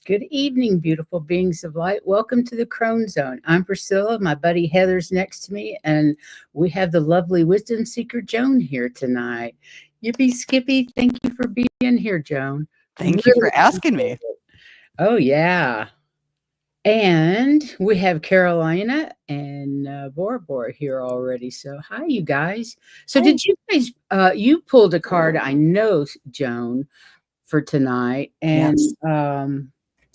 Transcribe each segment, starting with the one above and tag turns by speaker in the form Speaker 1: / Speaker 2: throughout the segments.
Speaker 1: Good evening, beautiful beings of light. Welcome to the Crone Zone. I'm Priscilla. My buddy Heather's next to me, and we have the lovely wisdom seeker Joan here tonight. Yippee skippy. Thank you for being here, Joan.
Speaker 2: Thank you for asking me.
Speaker 1: Oh, yeah. And we have Carolina and Bora Bora here already. So, hi, you guys. So, did you guys, you pulled a card, I know, Joan, for tonight. And,
Speaker 2: Yes.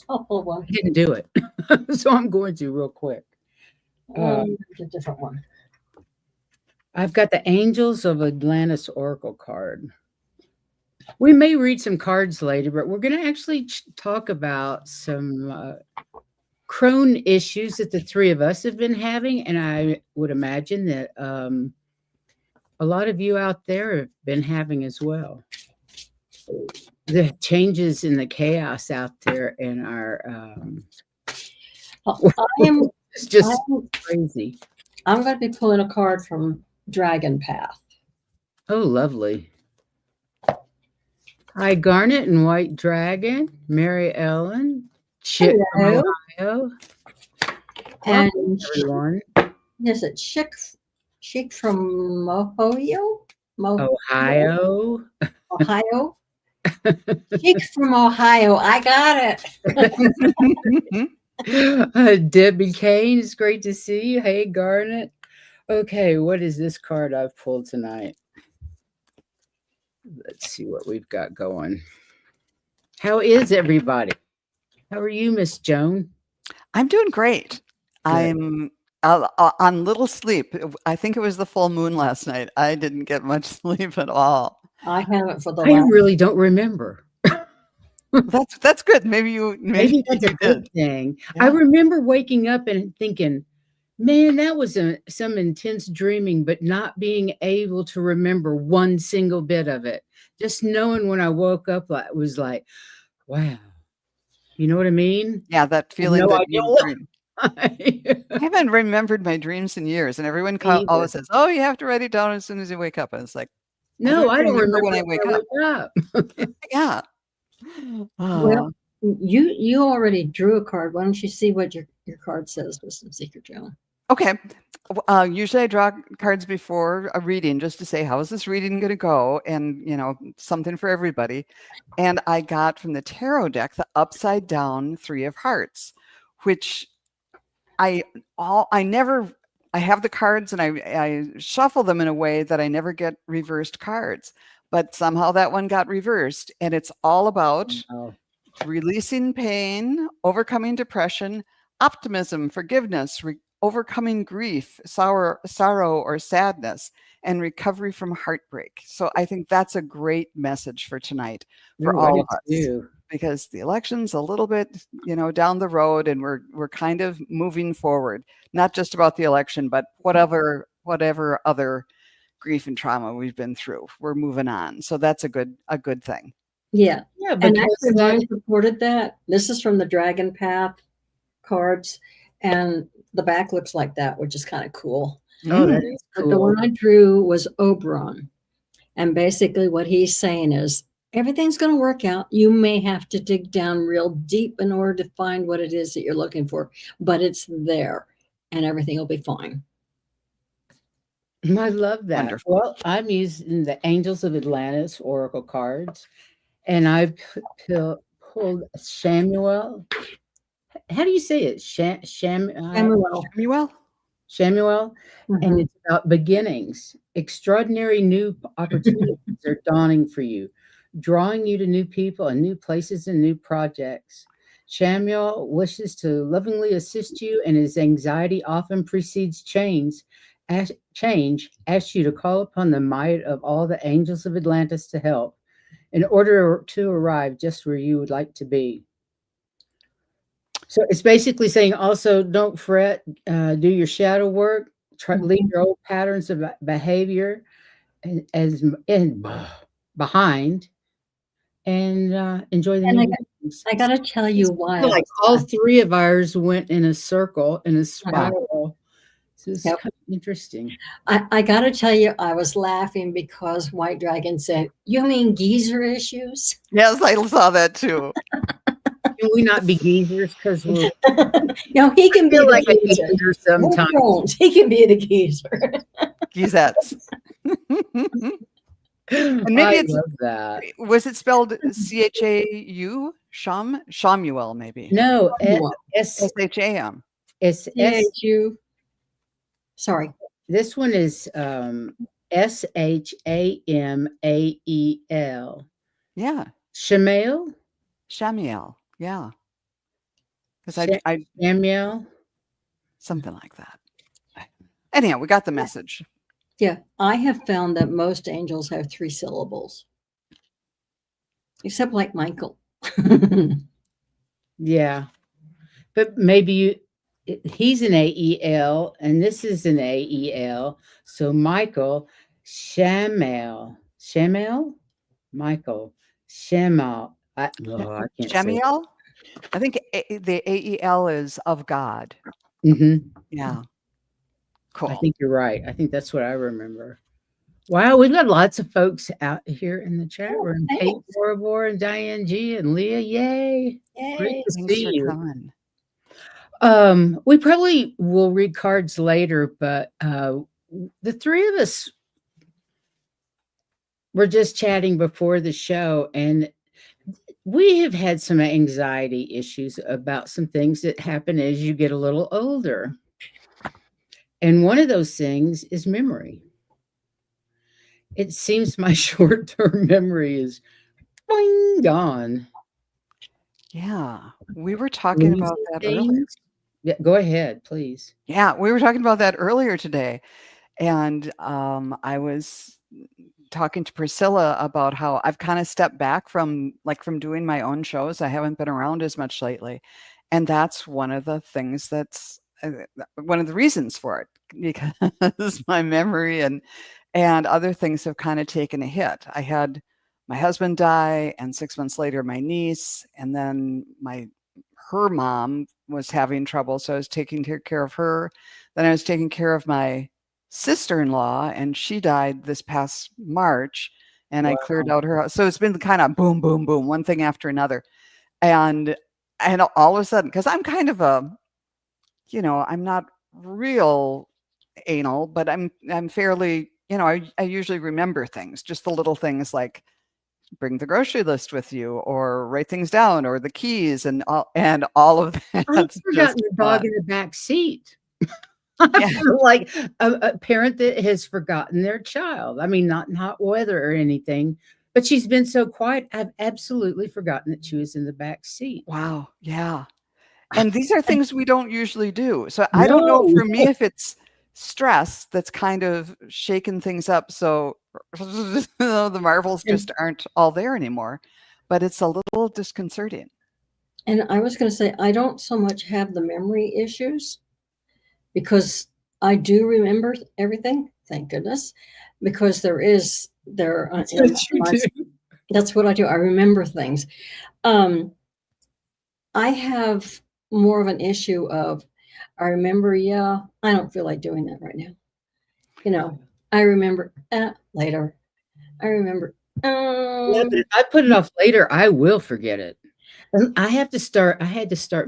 Speaker 3: I'll pull one.
Speaker 1: I didn't do it. So I'm going to real quick.
Speaker 3: A different one.
Speaker 1: I've got the Angels of Atlantis Oracle card. We may read some cards later, but we're going to actually talk about some crone issues that the three of us have been having. And I would imagine that a lot of you out there have been having as well. The changes in the chaos out there in our it's just crazy.
Speaker 3: I'm going to be pulling a card from Dragon Path.
Speaker 1: Oh, lovely. Hi, Garnet and White Dragon, Mary Ellen, Chick from Ohio.
Speaker 3: And
Speaker 1: everyone.
Speaker 3: Is it Chick from Ohio?
Speaker 1: Ohio.
Speaker 3: Ohio? Chick from Ohio. I got
Speaker 1: it. Debbie Kane, it's great to see you. Hey, Garnet. Okay, what is this card I've pulled tonight? Let's see what we've got going. How is everybody? How are you, Miss Joan?
Speaker 2: I'm doing great. Good. I'm on little sleep. I think it was the full moon last night. I didn't get much sleep at all.
Speaker 3: I haven't for the
Speaker 1: I really don't remember.
Speaker 2: That's good. Maybe
Speaker 1: that's a good thing. Yeah. I remember waking up and thinking, man, that was some intense dreaming, but not being able to remember one single bit of it. Just knowing when I woke up, it was like, wow. You know what I mean?
Speaker 2: Yeah, that feeling. That you dream. I haven't remembered my dreams in years, and everyone always says, "Oh, you have to write it down as soon as you wake up." And it's like,
Speaker 1: no, I don't remember
Speaker 2: when I wake up. Yeah.
Speaker 3: Well, you already drew a card. Why don't you see what your card says, Wisdom Seeker Joan?
Speaker 2: Okay. Usually I draw cards before a reading just to say, how is this reading going to go? And, something for everybody. And I got from the tarot deck the upside down 3 of Hearts, which I have the cards and I shuffle them in a way that I never get reversed cards. But somehow that one got reversed. And it's all about releasing pain, overcoming depression, optimism, forgiveness, overcoming grief, sorrow or sadness, and recovery from heartbreak. So I think that's a great message for tonight for all of us. Because the election's a little bit, down the road, and we're kind of moving forward. Not just about the election, but whatever other grief and trauma we've been through. We're moving on. So that's a good thing.
Speaker 3: Yeah. Yeah. And actually mine supported that. This is from the Dragon Path cards. And the back looks like that, which is kind of cool.
Speaker 1: Oh, that is cool.
Speaker 3: But the one I drew was Oberon. And basically what he's saying is, everything's going to work out. You may have to dig down real deep in order to find what it is that you're looking for, but it's there and everything will be fine.
Speaker 1: I love that.
Speaker 2: Wonderful.
Speaker 1: Well, I'm using the Angels of Atlantis Oracle cards, and I pulled Samuel. How do you say it?
Speaker 3: Samuel.
Speaker 1: Mm-hmm. And it's about beginnings. Extraordinary new opportunities are dawning for you, drawing you to new people and new places and new projects. Samuel wishes to lovingly assist you, and his anxiety often precedes change. Asks you to call upon the might of all the angels of Atlantis to help in order to arrive just where you would like to be. So it's basically saying also don't fret, do your shadow work, leave your old patterns of behavior behind, and enjoy the new things.
Speaker 3: I got to tell you why.
Speaker 1: Like all 3 of ours went in a circle, in a spiral. So it's kind of interesting.
Speaker 3: I got to tell you, I was laughing because White Dragon said, "You mean geezer issues?"
Speaker 2: Yes, I saw that too.
Speaker 1: Can we not be geezers? Because we're
Speaker 3: No, he can be
Speaker 1: feel
Speaker 3: the
Speaker 1: like a
Speaker 3: geezer.
Speaker 1: geezer
Speaker 3: We're
Speaker 1: sometimes.
Speaker 3: Crones. He can be the geezer.
Speaker 2: Geezettes.
Speaker 1: And
Speaker 2: maybe
Speaker 1: I
Speaker 2: it's-
Speaker 1: love that.
Speaker 2: Was it spelled C-H-A-U? Shamuel, maybe.
Speaker 1: No,
Speaker 3: Well,
Speaker 2: S-H-A-M.
Speaker 1: it's
Speaker 3: yeah,
Speaker 1: S.
Speaker 3: you. Sorry.
Speaker 1: This one is Shamael.
Speaker 2: Yeah.
Speaker 1: Shamael?
Speaker 2: Shamiel. Yeah. Because I
Speaker 1: Samuel?
Speaker 2: something like that. Anyhow, we got the message.
Speaker 3: Yeah, I have found that most angels have 3 syllables, except like Michael.
Speaker 1: Yeah. But maybe he's an AEL and this is an AEL. So Michael, Shamael. Michael, Shamal. I can't say it.
Speaker 2: Shamiel? I think the AEL is of God.
Speaker 1: Mhm.
Speaker 2: Yeah. Cool.
Speaker 1: I think you're right. I think that's what I remember. Wow, we've got lots of folks out here in the chat room. Kate
Speaker 3: thanks.
Speaker 1: Borabor and Diane G and Leah. Yay. Great
Speaker 3: Yay.
Speaker 1: to
Speaker 2: Thanks
Speaker 1: see
Speaker 2: for
Speaker 1: you.
Speaker 2: coming.
Speaker 1: We probably will read cards later, but the 3 of us were just chatting before the show, and we have had some anxiety issues about some things that happen as you get a little older. And one of those things is memory. It seems my short-term memory is boing, gone.
Speaker 2: Yeah. We were talking about that earlier.
Speaker 1: Things. Yeah, go ahead, please.
Speaker 2: Yeah, we were talking about that earlier today. And I was talking to Priscilla about how I've kind of stepped back from doing my own shows. I haven't been around as much lately. And that's one of the things that's one of the reasons for it, because my memory and other things have kind of taken a hit. I had my husband die, and 6 months later, my niece, and then her mom was having trouble. So I was taking care of her. Then I was taking care of my sister-in-law, and she died this past March, and I cleared out her house. So it's been kind of boom, boom, boom, one thing after another. And all of a sudden, because I'm kind of I'm not real anal, but I'm fairly, I usually remember things, just the little things like bring the grocery list with you or write things down or the keys and all of that.
Speaker 1: I've forgotten the dog in the back seat.
Speaker 2: Yeah.
Speaker 1: I feel like a parent that has forgotten their child. I mean, not in hot weather or anything, but she's been so quiet. I've absolutely forgotten that she was in the back seat.
Speaker 2: Wow. Yeah. And these are things we don't usually do. So I don't know for me if it's stress that's kind of shaken things up. So the marbles just aren't all there anymore, but it's a little disconcerting.
Speaker 3: And I was going to say, I don't so much have the memory issues because I do remember everything. Thank goodness, because that's what I do. I remember things. I have more of an issue of, I remember, I don't feel like doing that right now. I remember later. I remember.
Speaker 1: I put it off later. I will forget it. And I had to start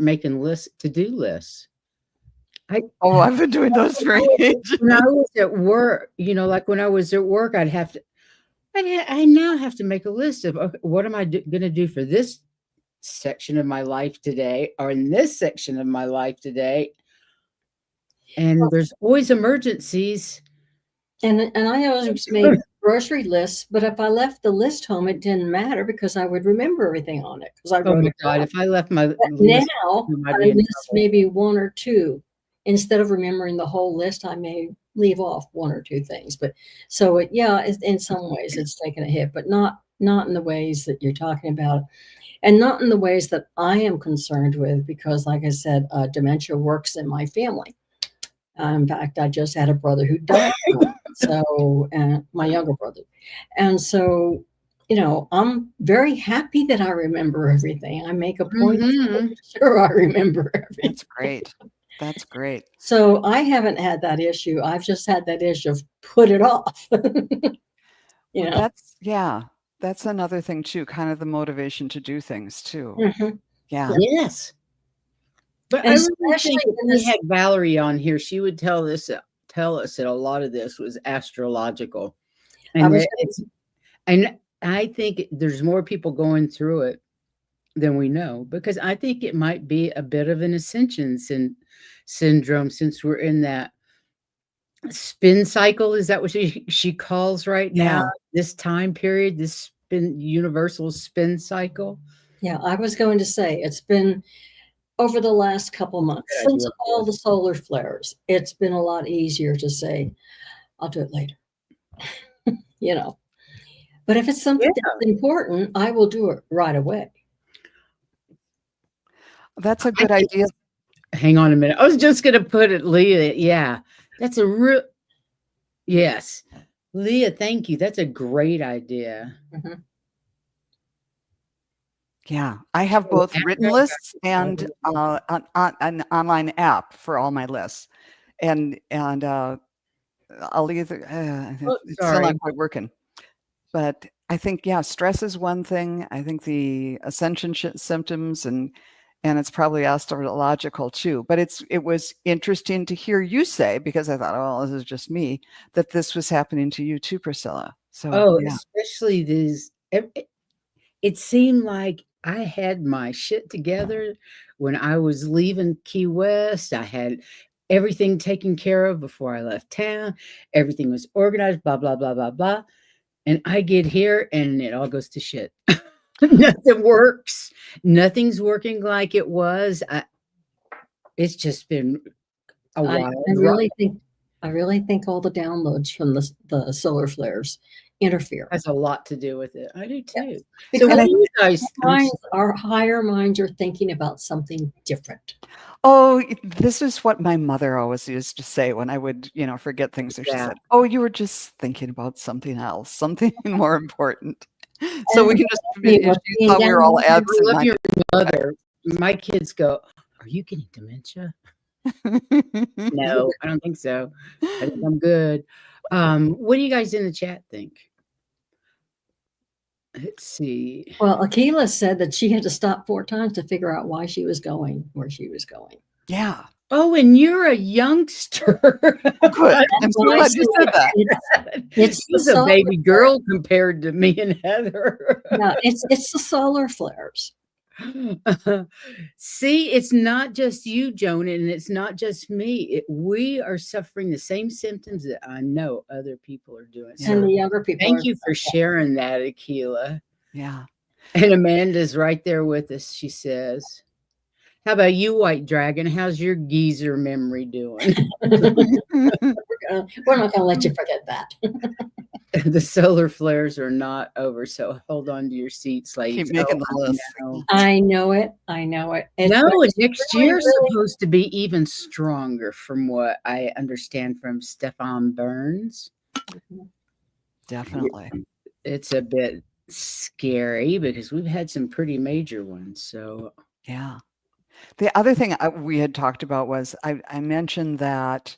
Speaker 1: making to-do lists.
Speaker 2: I've been doing those for ages.
Speaker 1: When I was at work, like when I was at work, I now have to make a list of, okay, what am I going to do for this section of my life today, or in this section of my life today. And there's always emergencies.
Speaker 3: And I always made grocery lists, but if I left the list home, it didn't matter because I would remember everything on it because I wrote it down.
Speaker 1: If I left my
Speaker 3: list now, I miss maybe 1 or 2. Instead of remembering the whole list, I may leave off 1 or 2 things. But so in some ways it's taken a hit, but not in the ways that you're talking about. And not in the ways that I am concerned with, because like I said, dementia works in my family. In fact, I just had a brother who died. So, my younger brother. And so, I'm very happy that I remember everything. I make a point to make sure I remember everything.
Speaker 2: That's great. That's great.
Speaker 3: So I haven't had that issue. I've just had that issue of put it off.
Speaker 2: That's another thing too, kind of the motivation to do things too.
Speaker 3: Mm-hmm.
Speaker 2: Yeah.
Speaker 1: Yes. But I
Speaker 3: And
Speaker 1: really think
Speaker 3: especially
Speaker 1: if
Speaker 3: in
Speaker 1: we
Speaker 3: this,
Speaker 1: had Valerie on here, she would tell us that a lot of this was astrological.
Speaker 3: I
Speaker 1: And
Speaker 3: was
Speaker 1: that it's and I think there's more people going through it than we know, because I think it might be a bit of an ascension syndrome, since we're in that spin cycle. Is that what she calls right now?
Speaker 2: Yeah.
Speaker 1: This time period, this universal spin cycle.
Speaker 3: yeah, I was going to say it's been over the last couple months
Speaker 1: Good
Speaker 3: since
Speaker 1: idea.
Speaker 3: all the solar flares. It's been a lot easier to say, I'll do it later. you know. But if it's something
Speaker 1: Yeah.
Speaker 3: that's important, I will do it right away.
Speaker 2: That's a good idea.
Speaker 1: Hang on a minute. I was just going to put it, Leah. Yeah, that's a real. Yes, Leah. Thank you. That's a great idea.
Speaker 3: Mhm.
Speaker 2: Yeah. I have
Speaker 1: Oh,
Speaker 2: both
Speaker 1: after
Speaker 2: written
Speaker 1: I
Speaker 2: lists
Speaker 1: got
Speaker 2: and an online app for all my lists. And I'll either
Speaker 1: Oh,
Speaker 2: it's still
Speaker 1: sorry.
Speaker 2: not quite working. But I think, yeah, stress is one thing. I think the ascension symptoms and it's probably astrological too. But it was interesting to hear you say, because I thought, oh, this is just me, that this was happening to you too, Priscilla. So
Speaker 1: Oh,
Speaker 2: yeah,
Speaker 1: especially these. It seemed like I had my shit together when I was leaving Key West. I had everything taken care of before I left town. Everything was organized. Blah blah blah blah blah. And I get here and it all goes to shit. Nothing works. Nothing's working like it was. It's just been a
Speaker 3: I,
Speaker 1: wild
Speaker 3: I
Speaker 1: ride.
Speaker 3: really think all the downloads from the solar flares interfere.
Speaker 1: Has a lot to do with it. I do too.
Speaker 3: Yes.
Speaker 1: So
Speaker 3: Because
Speaker 1: what do you guys
Speaker 3: our higher minds are thinking about something different.
Speaker 2: oh, this is what my mother always used to say when I would, forget things. So she
Speaker 1: Yeah.
Speaker 2: said, "Oh, you were just thinking about something else, something more important." So we can just,
Speaker 3: What's
Speaker 2: she
Speaker 3: being
Speaker 2: thought we were all
Speaker 3: downloaded.
Speaker 1: I
Speaker 2: absent
Speaker 1: love your
Speaker 2: minded.
Speaker 1: mother. My kids go, "Are you getting dementia?" No, I don't think so. I think I'm good. What do you guys in the chat think? Let's see.
Speaker 3: Well, Akila said that she had to stop 4 times to figure out why she was going where she was going.
Speaker 2: Yeah.
Speaker 1: Oh, and you're a youngster.
Speaker 2: Oh, good. I'm so
Speaker 3: why I
Speaker 2: glad you said that.
Speaker 3: It's the
Speaker 1: She's a
Speaker 3: solar
Speaker 1: baby girl compared to me and Heather.
Speaker 3: Yeah, it's the solar flares.
Speaker 1: See, it's not just you, Joan, and it's not just me. We are suffering the same symptoms that I know other people are doing.
Speaker 2: Yeah.
Speaker 3: And
Speaker 1: So
Speaker 3: the younger people
Speaker 1: thank
Speaker 3: are
Speaker 1: you for sharing that, Akila.
Speaker 2: Yeah.
Speaker 1: And Amanda's right there with us, she says. How about you, White Dragon? How's your geezer memory doing?
Speaker 3: we're not gonna let you forget that.
Speaker 1: The solar flares are not over, so hold on to your seats, ladies.
Speaker 2: Keep making the list.
Speaker 1: No.
Speaker 3: I know it. I know it.
Speaker 1: No,
Speaker 3: It's
Speaker 1: next
Speaker 3: really,
Speaker 1: year's
Speaker 3: really-
Speaker 1: supposed to be even stronger, from what I understand from Stefan Burns.
Speaker 2: Definitely.
Speaker 1: It's a bit scary because we've had some pretty major ones. So
Speaker 2: Yeah. The other thing we had talked about was I mentioned that,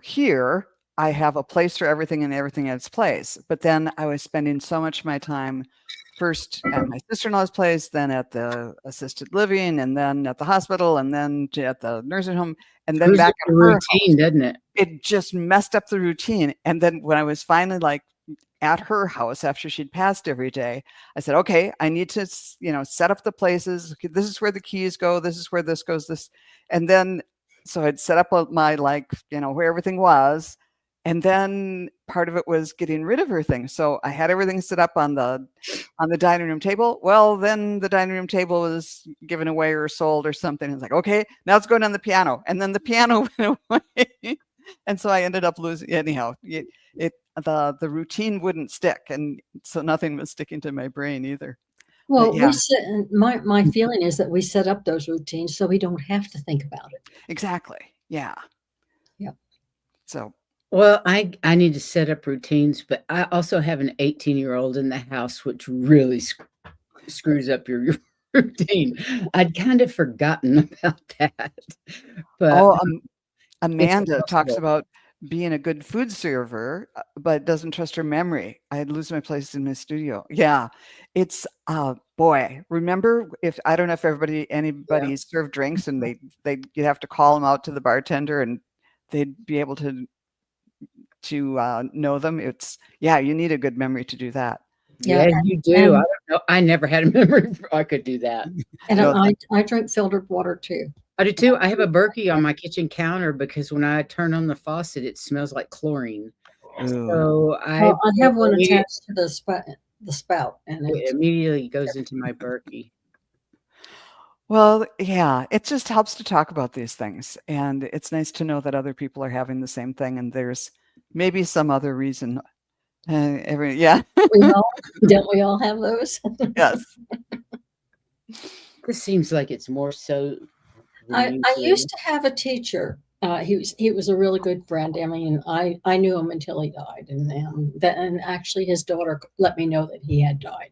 Speaker 2: here I have a place for everything and everything at its place. But then I was spending so much of my time first at my sister-in-law's place, then at the assisted living, and then at the hospital, and then at the nursing home, and then back at
Speaker 1: the
Speaker 2: her
Speaker 1: routine,
Speaker 2: house.
Speaker 1: doesn't it?
Speaker 2: It just messed up the routine. And then when I was finally like at her house after she'd passed every day, I said, okay, I need to, set up the places. Okay, this is where the keys go. This is where this goes. This. And then, so I'd set up my, where everything was. And then part of it was getting rid of her things. So I had everything set up on the dining room table. Well, then the dining room table was given away or sold or something. It's like, okay, now it's going on the piano. And then the piano went away. And so I ended up losing, anyhow, the routine wouldn't stick. And so nothing was sticking to my brain either.
Speaker 3: Well,
Speaker 2: yeah.
Speaker 3: my feeling is that we set up those routines so we don't have to think about it.
Speaker 2: Exactly. Yeah.
Speaker 3: Yep.
Speaker 2: So.
Speaker 1: Well, I need to set up routines, but I also have an 18-year-old in the house, which really screws up your routine. I'd kind of forgotten about that. But
Speaker 2: Amanda talks about being a good food server, but doesn't trust her memory. I'd lose my place in my studio. Yeah, it's boy. Remember, if I don't know if anybody served drinks, and you'd have to call them out to the bartender, and they'd be able to know them. You need a good memory to do that.
Speaker 1: Yeah, you do. I don't know. I never had a memory I could do that.
Speaker 3: And I drink filtered water too.
Speaker 1: I do too. I have a Berkey on my kitchen counter because when I turn on the faucet, it smells like chlorine. So
Speaker 3: I have one attached to the spout, and
Speaker 1: it immediately goes into my Berkey.
Speaker 2: Well, yeah, it just helps to talk about these things, and it's nice to know that other people are having the same thing, and there's maybe some other reason.
Speaker 3: Don't we all have those?
Speaker 2: Yes.
Speaker 1: This seems like it's more so.
Speaker 3: I used to have a teacher. He was a really good friend. I mean, I knew him until he died, and actually his daughter let me know that he had died.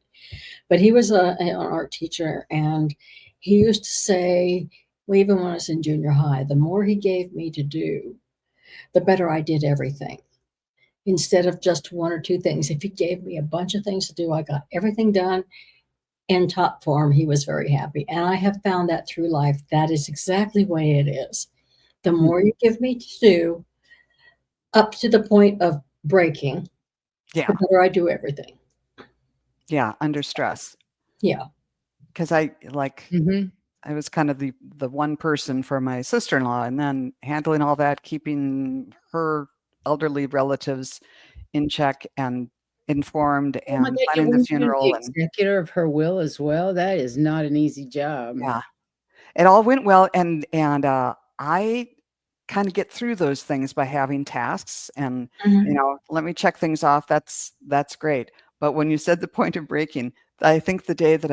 Speaker 3: But he was an art teacher, and he used to say, well, even when I was in junior high, the more he gave me to do, the better I did everything. Instead of just one or two things, if he gave me a bunch of things to do, I got everything done. In top form, he was very happy. And I have found that through life, that is exactly the way it is. The more you give me to do, up to the point of breaking, the better I do everything.
Speaker 2: Yeah, under stress.
Speaker 3: Yeah.
Speaker 2: Because I was kind of the one person for my sister-in-law, and then handling all that, keeping her elderly relatives in check and informed, and planning the funeral, and
Speaker 1: executor of her will as well. That is not an easy job.
Speaker 2: Yeah, it all went well, and I kind of get through those things by having tasks, and let me check things off. That's great. But when you said the point of breaking, I think the day that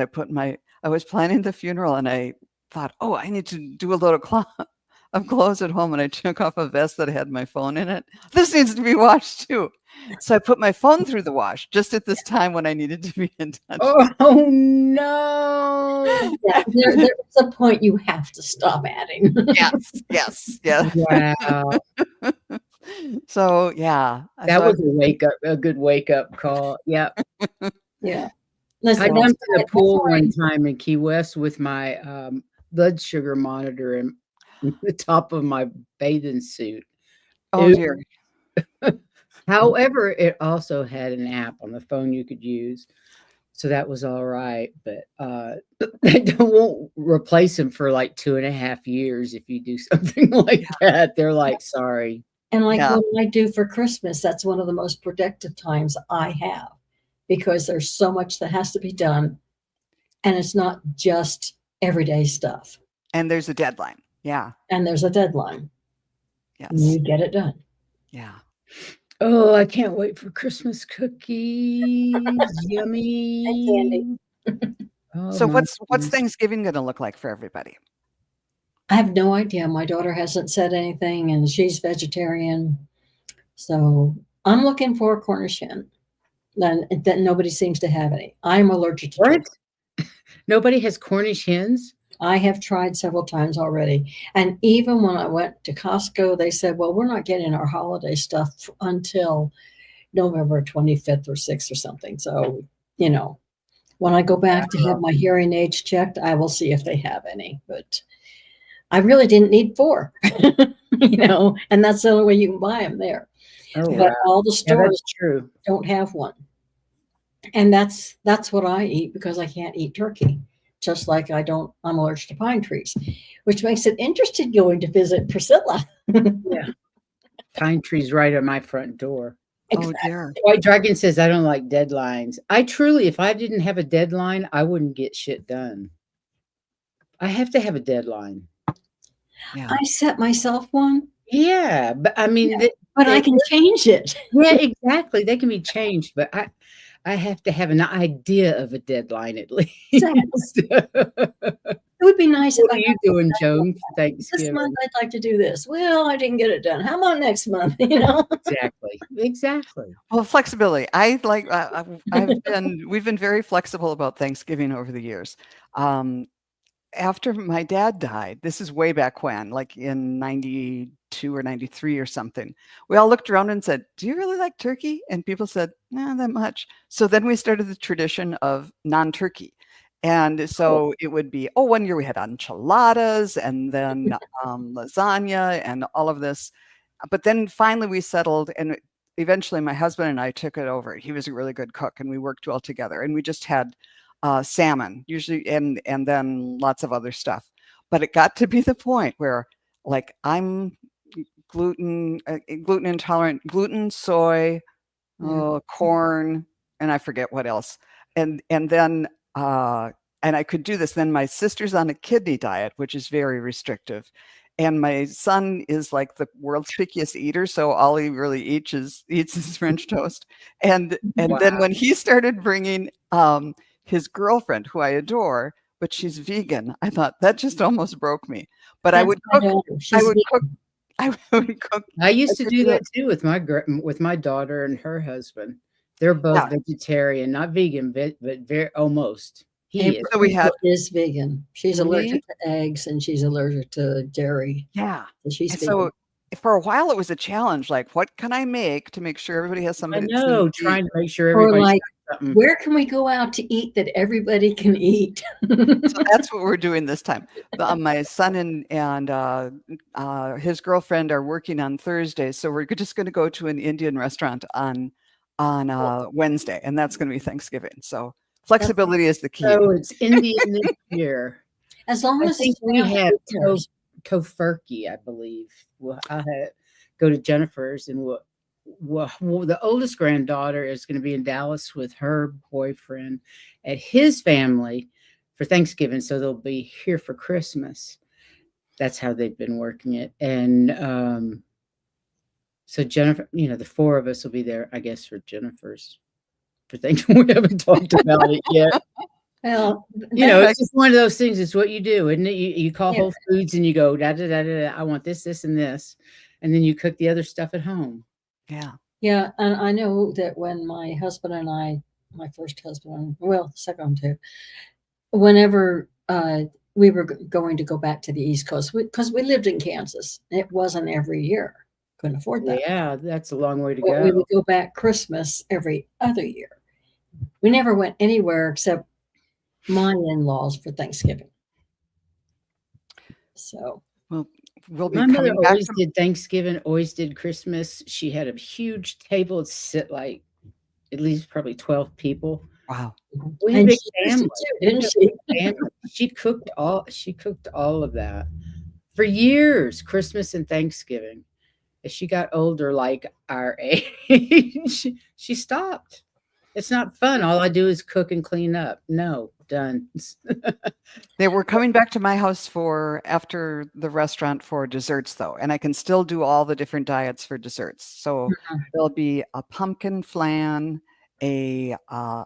Speaker 2: I was planning the funeral, and I thought, oh, I need to do a load of clothes at home, and I took off a vest that had my phone in it. This needs to be washed too. So I put my phone through the wash just at this time when I needed to be in touch.
Speaker 1: Oh no!
Speaker 3: Yeah, there's a point you have to stop adding.
Speaker 2: Yes.
Speaker 1: Wow.
Speaker 2: So yeah,
Speaker 1: that was a good wake up call. Yep.
Speaker 3: Yeah.
Speaker 1: I went to the pool one time in Key West with my blood sugar monitor and the top of my bathing suit.
Speaker 2: Oh dear.
Speaker 1: However, it also had an app on the phone you could use, so that was all right. But they won't replace them for like 2.5 years if you do something like that. They're like, sorry.
Speaker 3: And what I do for Christmas, that's one of the most productive times I have, because there's so much that has to be done, and it's not just everyday stuff.
Speaker 2: And there's a deadline. Yeah.
Speaker 3: And there's a deadline.
Speaker 2: Yes.
Speaker 3: And you get it done.
Speaker 2: Yeah.
Speaker 1: Oh, I can't wait for Christmas cookies. Yummy.
Speaker 3: Candy.
Speaker 2: So what's Thanksgiving going to look like for everybody?
Speaker 3: I have no idea. My daughter hasn't said anything, and she's vegetarian. So I'm looking for a Cornish hen. That nobody seems to have any. I'm allergic to turkey.
Speaker 1: Nobody has Cornish hens?
Speaker 3: I have tried several times already. And even when I went to Costco, they said, well, we're not getting our holiday stuff until November 25th or 6th or something. So, when I go back to have my hearing aids checked, I will see if they have any. But I really didn't need 4, and that's the only way you can buy them there.
Speaker 1: Oh,
Speaker 3: but
Speaker 1: wow.
Speaker 3: all the stores
Speaker 1: true.
Speaker 3: don't have one. And that's what I eat, because I can't eat turkey. Just like I'm allergic to pine trees, which makes it interesting going to visit Priscilla.
Speaker 1: Yeah. Pine trees right at my front door.
Speaker 3: Exactly.
Speaker 2: Oh dear.
Speaker 1: White Dragon says I don't like deadlines. I truly, if I didn't have a deadline, I wouldn't get shit done. I have to have a deadline.
Speaker 2: Yeah.
Speaker 3: I set myself one.
Speaker 1: Yeah, but I mean,
Speaker 3: but I can change it.
Speaker 1: Yeah, exactly. They can be changed, but I have to have an idea of a deadline at least.
Speaker 3: Exactly. It would be nice.
Speaker 1: What are you doing, Joan, for Thanksgiving?
Speaker 3: This month I'd like to do this. Well, I didn't get it done. How about next month?
Speaker 1: Exactly.
Speaker 2: Well, flexibility. We've been very flexible about Thanksgiving over the years. After my dad died, this is way back when, like in 92 92 or 93 or something. We all looked around and said, "Do you really like turkey?" And people said, "Not that much." So then we started the tradition of non-turkey. And so it would be, one year we had enchiladas and then lasagna and all of this. But then finally we settled, and eventually my husband and I took it over. He was a really good cook and we worked well together. And we just had salmon usually, and then lots of other stuff. But it got to be the point where, like, I'm gluten intolerant, gluten, soy, corn, and I forget what else. And then and I could do this. Then my sister's on a kidney diet, which is very restrictive. And my son is like the world's pickiest eater, so all he really eats is French toast. And then when he started bringing his girlfriend, who I adore, but she's vegan, I thought that just almost broke me. But I would cook. I would cook.
Speaker 1: I used to do that too with my daughter and her husband. They're both vegetarian, not vegan, but very almost.
Speaker 3: He is vegan. She's allergic to eggs and she's allergic to dairy.
Speaker 2: Yeah.
Speaker 3: So she's vegan.
Speaker 2: So for a while it was a challenge. Like, what can I make to make sure everybody has something?
Speaker 1: I know, trying to make sure everybody
Speaker 3: has something. Where can we go out to eat that everybody can eat?
Speaker 2: So that's what we're doing this time. My son and his girlfriend are working on Thursday, so we're just going to go to an Indian restaurant on Wednesday, and that's going to be Thanksgiving. So flexibility is the key.
Speaker 1: So it's Indian this year.
Speaker 3: As long as
Speaker 1: we have tofurkey, I believe. I'll go to Jennifer's, and the oldest granddaughter is going to be in Dallas with her boyfriend at his family for Thanksgiving, so they'll be here for Christmas. That's how they've been working it. And so Jennifer, the four of us will be there, I guess, for Jennifer's. For things we haven't talked about it yet.
Speaker 3: Well,
Speaker 1: it's just one of those things. It's what you do, isn't it? You call Whole Foods and you go, da, da, da, da, da, I want this, this, and this. And then you cook the other stuff at home.
Speaker 2: Yeah.
Speaker 3: Yeah. And I know that when my husband and I, my first husband, the second one too, whenever we were going to go back to the East Coast, because we lived in Kansas, it wasn't every year. Couldn't afford that.
Speaker 1: Yeah, that's a long way to go.
Speaker 3: We would go back Christmas every other year. We never went anywhere except my in-laws for Thanksgiving. So,
Speaker 2: we'll be
Speaker 1: my mother always did Thanksgiving, always did Christmas. She had a huge table to sit like at least probably 12 people.
Speaker 2: Wow.
Speaker 1: We had a big family, didn't she? She cooked all of that for years, Christmas and Thanksgiving. As she got older, like our age, she stopped. It's not fun. All I do is cook and clean up. No, done.
Speaker 2: They were coming back to my house after the restaurant for desserts, though, and I can still do all the different diets for desserts. So there'll be a pumpkin flan, a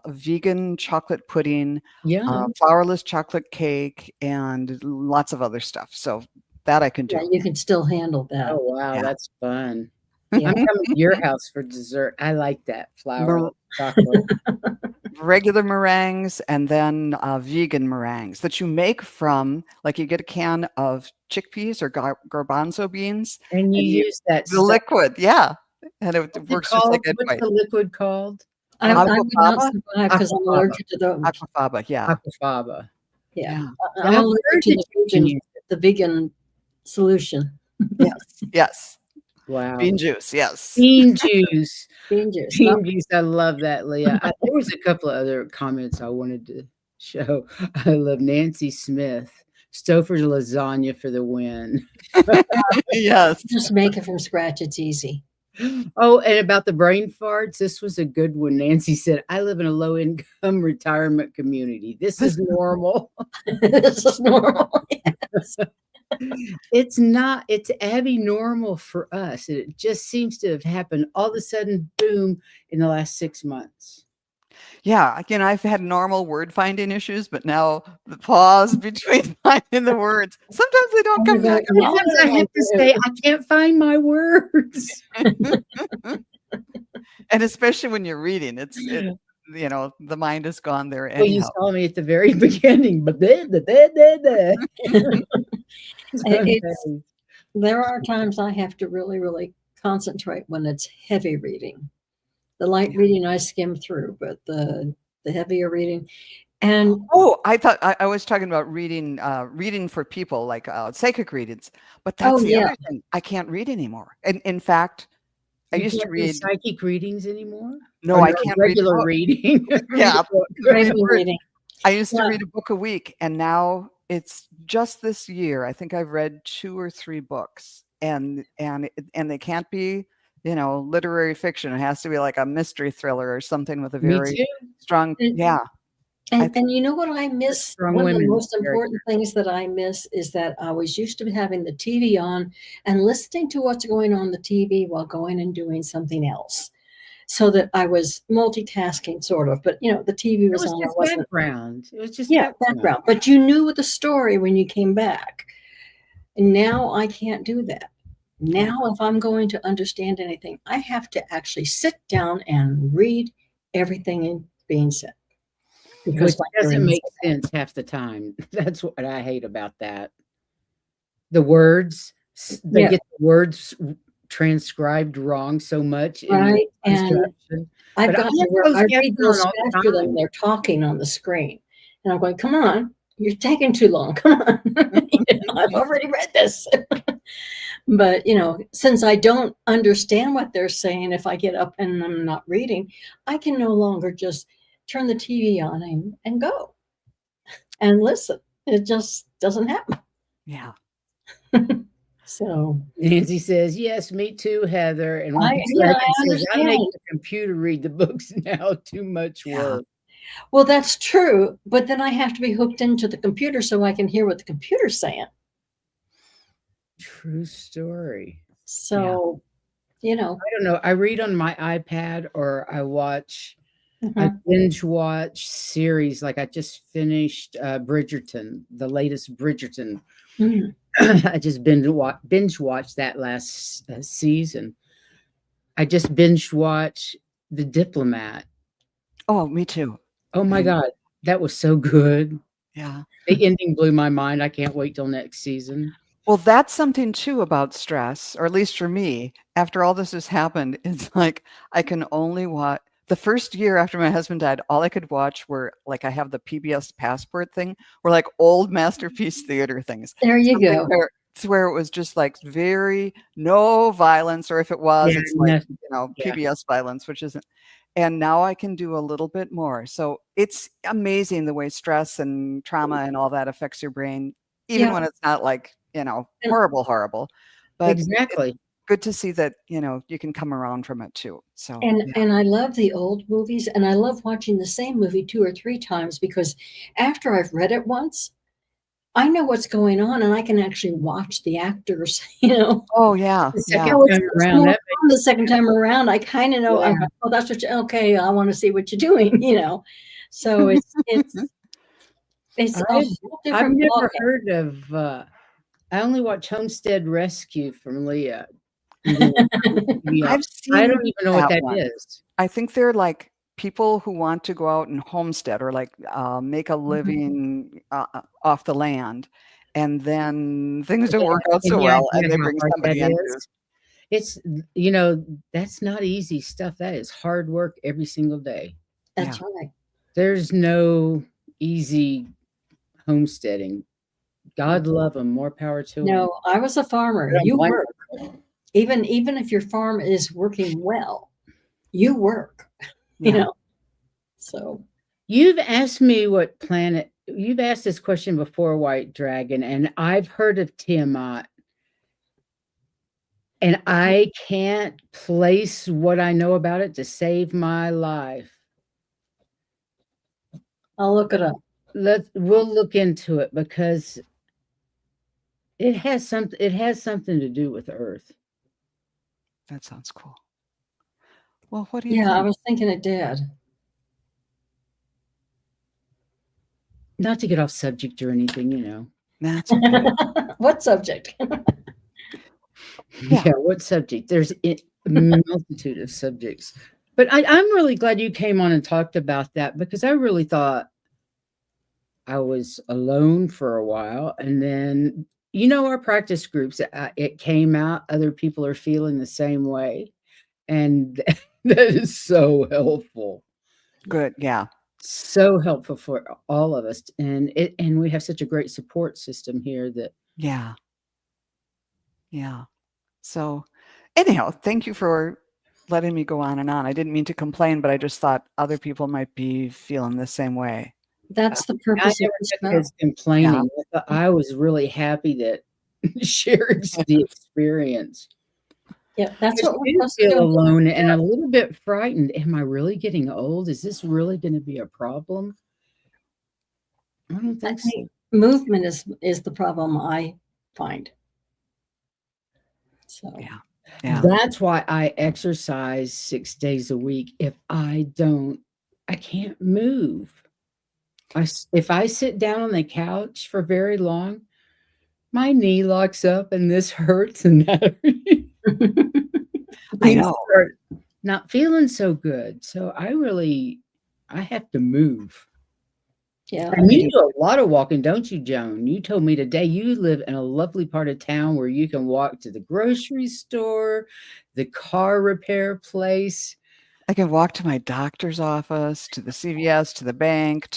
Speaker 2: vegan chocolate pudding, flourless chocolate cake, and lots of other stuff. So that I can do.
Speaker 3: Yeah, you can still handle that.
Speaker 1: Oh, wow. Yeah. That's fun. Yeah. I'm coming to your house for dessert. I like that flour chocolate.
Speaker 2: Regular meringues and then vegan meringues that you make from, like, you get a can of chickpeas or garbanzo beans.
Speaker 1: And you use that
Speaker 2: liquid. Yeah. And it works just like a
Speaker 1: What's the liquid called?
Speaker 3: I would not survive because I'm allergic to those.
Speaker 2: Aquafaba, yeah.
Speaker 1: Aquafaba.
Speaker 3: Yeah. I'm allergic to the vegan solution.
Speaker 2: Yes.
Speaker 1: Wow.
Speaker 2: Bean juice. Yes.
Speaker 3: Bean juice. Bean juice.
Speaker 1: I love that, Leah. There was a couple of other comments I wanted to show. I love Nancy Smith. Stouffer's lasagna for the win.
Speaker 2: Yes.
Speaker 3: Just make it from scratch. It's easy.
Speaker 1: Oh, and about the brain farts, this was a good one. Nancy said, I live in a low-income retirement community. This is normal.
Speaker 3: This is normal. Yes.
Speaker 1: It's not, it's Abby normal for us. It just seems to have happened all of a sudden, boom, in the last 6 months.
Speaker 2: Yeah, I've had normal word finding issues, but now the pause between finding the words, sometimes they don't come back.
Speaker 1: Sometimes I have to say, I can't find my words.
Speaker 2: And especially when you're reading, the mind is gone there anyhow.
Speaker 1: Well, you saw me at the very beginning, but
Speaker 3: There are times I have to really, really concentrate when it's heavy reading. The light
Speaker 2: Yeah.
Speaker 3: reading I skim through, but the heavier reading, and
Speaker 2: Oh, I thought I was talking about reading for people, like psychic readings. But
Speaker 3: oh
Speaker 2: that's the
Speaker 3: yeah,
Speaker 2: other thing. I can't read anymore. And in fact, I
Speaker 1: You
Speaker 2: used to
Speaker 1: can't do
Speaker 2: read.
Speaker 1: psychic readings anymore?
Speaker 2: No,
Speaker 1: Or
Speaker 2: I
Speaker 1: no,
Speaker 2: can't read
Speaker 1: regular
Speaker 2: book.
Speaker 1: reading? Read a
Speaker 2: Yeah,
Speaker 1: book.
Speaker 2: read
Speaker 3: regular
Speaker 2: words.
Speaker 3: reading.
Speaker 2: I used to
Speaker 3: Yeah,
Speaker 2: read a book a week, and now it's just this year. I think I've read 2 or 3 books, and they can't be, literary fiction. It has to be like a mystery thriller or something with a
Speaker 1: Me
Speaker 2: very
Speaker 1: too.
Speaker 2: strong.
Speaker 3: and,
Speaker 2: Yeah, I think.
Speaker 3: and you know what I miss?
Speaker 1: Strong
Speaker 3: One of the
Speaker 1: women
Speaker 3: most important
Speaker 1: character.
Speaker 3: things that I miss is that I was used to having the TV on and listening to what's going on the TV while going and doing something else. So that I was multitasking sort of, but the TV
Speaker 1: It
Speaker 3: was
Speaker 1: was
Speaker 3: on. I
Speaker 1: just
Speaker 3: wasn't,
Speaker 1: background. It was just
Speaker 3: yeah,
Speaker 1: background.
Speaker 3: background, but you knew the story when you came back. And now I can't do that.
Speaker 2: Yeah.
Speaker 3: Now, if I'm going to understand anything, I have to actually sit down and read everything being said
Speaker 1: Which
Speaker 3: because my
Speaker 1: doesn't
Speaker 3: brain is
Speaker 1: make sense half the time. That's what I hate about that. The words, they
Speaker 3: yeah,
Speaker 1: get the words transcribed wrong so much in the
Speaker 3: right. And
Speaker 1: transcription.
Speaker 3: I've
Speaker 1: But I
Speaker 3: gotten to
Speaker 1: have
Speaker 3: where
Speaker 1: closed
Speaker 3: I read
Speaker 1: caption on
Speaker 3: those
Speaker 1: all the
Speaker 3: faster than
Speaker 1: time.
Speaker 3: they're talking on the screen, and I'm going, "Come on, you're taking too long. Come on, I've already read this." But since I don't understand what they're saying, if I get up and I'm not reading, I can no longer just turn the TV on and go and listen. It just doesn't happen.
Speaker 2: Yeah.
Speaker 3: So
Speaker 1: Nancy says, "Yes, me too, Heather." And
Speaker 3: I,
Speaker 1: White
Speaker 3: yeah,
Speaker 1: Dragon
Speaker 3: I
Speaker 1: says, "I make
Speaker 3: understand.
Speaker 1: the computer read the books now. Too much
Speaker 2: Yeah.
Speaker 1: work."
Speaker 3: Well, that's true, but then I have to be hooked into the computer so I can hear what the computer's saying.
Speaker 1: True story.
Speaker 3: So, you know,
Speaker 1: I don't know. I read on my iPad or I
Speaker 3: mhm,
Speaker 1: binge watch series. Like I just finished Bridgerton, the latest Bridgerton.
Speaker 3: mhm.
Speaker 1: I just binge watched that last season. I just binge watched The Diplomat.
Speaker 2: Oh, me too.
Speaker 1: Oh my
Speaker 2: Mhm.
Speaker 1: God, that was so good.
Speaker 2: Yeah.
Speaker 1: The ending blew my mind. I can't wait till next season.
Speaker 2: Well, that's something too about stress, or at least for me, after all this has happened, it's like I can only watch the first year after my husband died, all I could watch were like I have the PBS passport thing, were like old masterpiece theater things.
Speaker 3: There you
Speaker 2: Something
Speaker 3: go.
Speaker 2: where it's where it was just like very no violence, or if it was,
Speaker 1: Yeah,
Speaker 2: it's like,
Speaker 1: no, yeah.
Speaker 2: PBS violence, which isn't. And now I can do a little bit more. So it's amazing the way stress and trauma and all that affects your brain, even
Speaker 3: Yeah.
Speaker 2: when it's not like,
Speaker 3: And,
Speaker 2: horrible, horrible. But it's
Speaker 1: Exactly.
Speaker 2: good to see that, you can come around from it too. So,
Speaker 3: and
Speaker 2: yeah.
Speaker 3: and I love the old movies, and I love watching the same movie 2 or 3 times because after I've read it once, I know what's going on and I can actually watch the actors,
Speaker 2: Oh, yeah,
Speaker 1: The
Speaker 2: yeah.
Speaker 1: second
Speaker 3: So it's
Speaker 1: time
Speaker 3: it's
Speaker 1: around,
Speaker 3: more
Speaker 1: that
Speaker 3: fun the second time around. I kinda know,
Speaker 1: yeah.
Speaker 3: I'm like, "Oh, that's what you okay, I wanna see what you're doing." So it's a
Speaker 1: I've
Speaker 3: whole
Speaker 1: I've
Speaker 3: different
Speaker 1: never
Speaker 3: ballgame.
Speaker 1: heard of, I only watch Homestead Rescue from Leah, and then PBR.
Speaker 2: I've
Speaker 1: I
Speaker 2: seen
Speaker 1: don't even know what
Speaker 2: that
Speaker 1: that
Speaker 2: one.
Speaker 1: is.
Speaker 2: I think they're like people who want to go out and homestead or like make a
Speaker 3: Mhm.
Speaker 2: living off the land. And then things don't
Speaker 1: Yeah,
Speaker 2: work out
Speaker 1: and
Speaker 2: so
Speaker 1: yeah,
Speaker 2: well, and they
Speaker 1: how
Speaker 2: bring
Speaker 1: hard that
Speaker 2: somebody in to.
Speaker 1: is. It's you know, that's not easy stuff. That is hard work every single day.
Speaker 2: Yeah.
Speaker 3: That's right.
Speaker 1: There's no easy homesteading. God love them. More power to them.
Speaker 3: No, I was a farmer.
Speaker 1: I don't
Speaker 3: You
Speaker 1: blame
Speaker 3: work.
Speaker 1: 'em.
Speaker 3: Even if your farm is working well, you work, you
Speaker 2: Yeah.
Speaker 3: know? So,
Speaker 1: You've asked this question before, White Dragon, and I've heard of Tiamat, and I can't place what I know about it to save my life.
Speaker 3: I'll look it up.
Speaker 1: We'll look into it because it has something to do with Earth.
Speaker 2: That sounds cool. Well, what do you
Speaker 3: Yeah, I
Speaker 2: think?
Speaker 3: was thinking it did.
Speaker 1: Not to get off subject or anything.
Speaker 2: That's okay.
Speaker 3: What subject?
Speaker 2: Yeah.
Speaker 1: Yeah, what subject? There's a multitude of subjects. But I'm really glad you came on and talked about that because I really thought I was alone for a while, and then our practice groups, it came out, other people are feeling the same way. And that is so helpful.
Speaker 2: Good. Yeah.
Speaker 1: So helpful for all of us. And we have such a great support system here that
Speaker 2: Yeah. Yeah. So anyhow, thank you for letting me go on and on. I didn't mean to complain, but I just thought other people might be feeling the same way.
Speaker 3: That's the
Speaker 1: I
Speaker 3: purpose of
Speaker 1: never
Speaker 3: this
Speaker 1: took
Speaker 3: show.
Speaker 1: his complaining. I was really happy that shared the experience.
Speaker 3: Yeah, that's
Speaker 1: Because
Speaker 3: what
Speaker 1: you
Speaker 3: we're
Speaker 1: do
Speaker 3: supposed to
Speaker 1: feel
Speaker 3: do.
Speaker 1: alone and a little bit frightened. Am I really getting old? Is this really going to be a problem? I don't
Speaker 3: I
Speaker 1: think so.
Speaker 3: think movement is the problem I find. So
Speaker 2: Yeah. Yeah.
Speaker 1: That's why I exercise 6 days a week. If I don't, I can't move. If I sit down on the couch for very long, my knee locks up and this hurts and that
Speaker 2: I
Speaker 1: things
Speaker 2: know.
Speaker 1: start not feeling so good. So I have to move.
Speaker 3: yeah,
Speaker 1: And you do a lot of walking, don't you, Joan? You told me today you live in a lovely part of town where you can walk to the grocery store, the car repair place.
Speaker 2: I can walk to my doctor's office, to the CVS, to the bank,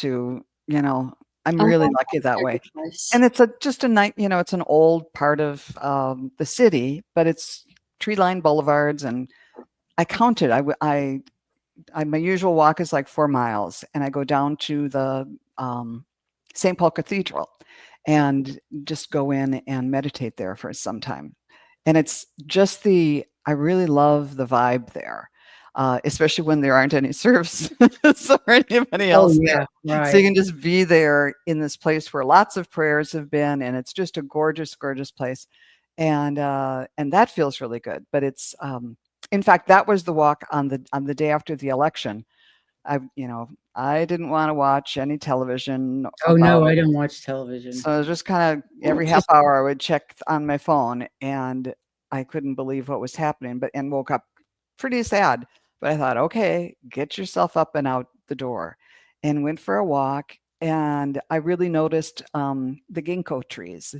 Speaker 2: I'm
Speaker 3: I
Speaker 2: really
Speaker 3: love
Speaker 2: lucky that way.
Speaker 3: sacrifice.
Speaker 2: And it's just a night, it's an old part of the city, but it's tree-lined boulevards, and I counted. My usual walk is like 4 miles, and I go down to the St. Paul Cathedral and just go in and meditate there for some time. And it's just I really love the vibe there, especially when there aren't any services or anybody else there. So you
Speaker 1: right.
Speaker 2: can just be there in this place where lots of prayers have been, and it's just a gorgeous, gorgeous place. And that feels really good. But it's in fact, that was the walk on the day after the election. I didn't want to watch any television
Speaker 1: Oh no,
Speaker 2: about
Speaker 1: I
Speaker 2: it.
Speaker 1: don't watch television.
Speaker 2: So I was just kind of every half hour I would check on my phone, and I couldn't believe what was happening, and woke up pretty sad. But I thought, okay, get yourself up and out the door, and went for a walk. And I really noticed the ginkgo trees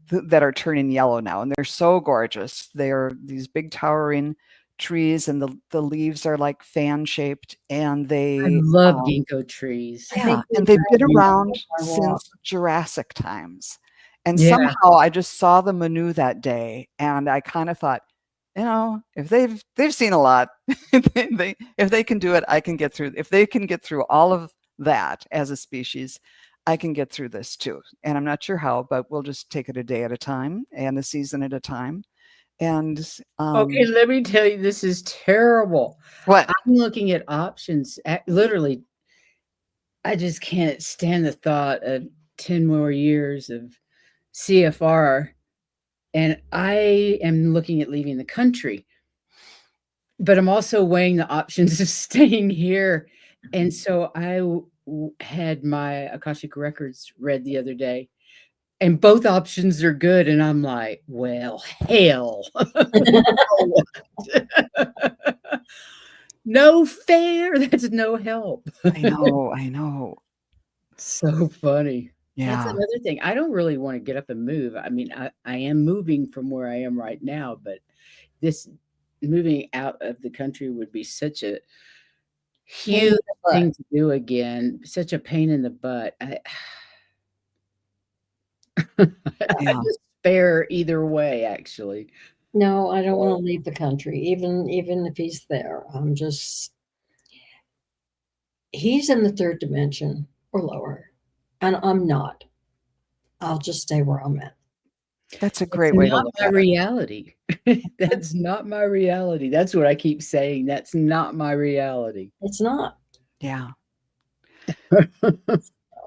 Speaker 2: that are turning yellow now, and they're so gorgeous. They're these big towering trees, and the leaves are like fan shaped, and
Speaker 1: I
Speaker 2: they
Speaker 1: love ginkgo trees.
Speaker 2: yeah,
Speaker 3: we
Speaker 2: and they've been
Speaker 3: tried
Speaker 2: around
Speaker 3: our walk.
Speaker 2: since Jurassic times. And
Speaker 1: Yeah.
Speaker 2: somehow I just saw the menu that day, and I kind of thought, if they've seen a lot, if they can do it, I can get through. If they can get through all of that as a species, I can get through this too. And I'm not sure how, but we'll just take it a day at a time and a season at a time. And
Speaker 1: Okay, let me tell you, this is terrible.
Speaker 2: what?
Speaker 1: I'm looking at options. Literally, I just can't stand the thought of 10 more years of CFR, and I am looking at leaving the country. But I'm also weighing the options of staying here. And so I had my Akashic Records read the other day, and both options are good. And I'm like, well, hell. No fair. That's no help.
Speaker 2: I know.
Speaker 1: So funny. That's
Speaker 2: Yeah.
Speaker 1: another thing. I don't really want to get up and move. I mean, I am moving from where I am right now, but this moving out of the country would be such a huge thing to do again. Such a pain in the butt. I
Speaker 2: Yeah.
Speaker 1: despair either way, actually.
Speaker 3: No, I don't want to leave the country, even if he's there. He's in the third dimension or lower, and I'm not. I'll just stay where I'm at.
Speaker 2: That's a great way to
Speaker 1: Not
Speaker 2: look
Speaker 1: my
Speaker 2: at it.
Speaker 1: reality. That's not my reality. That's what I keep saying. That's not my reality.
Speaker 3: It's not.
Speaker 2: Yeah.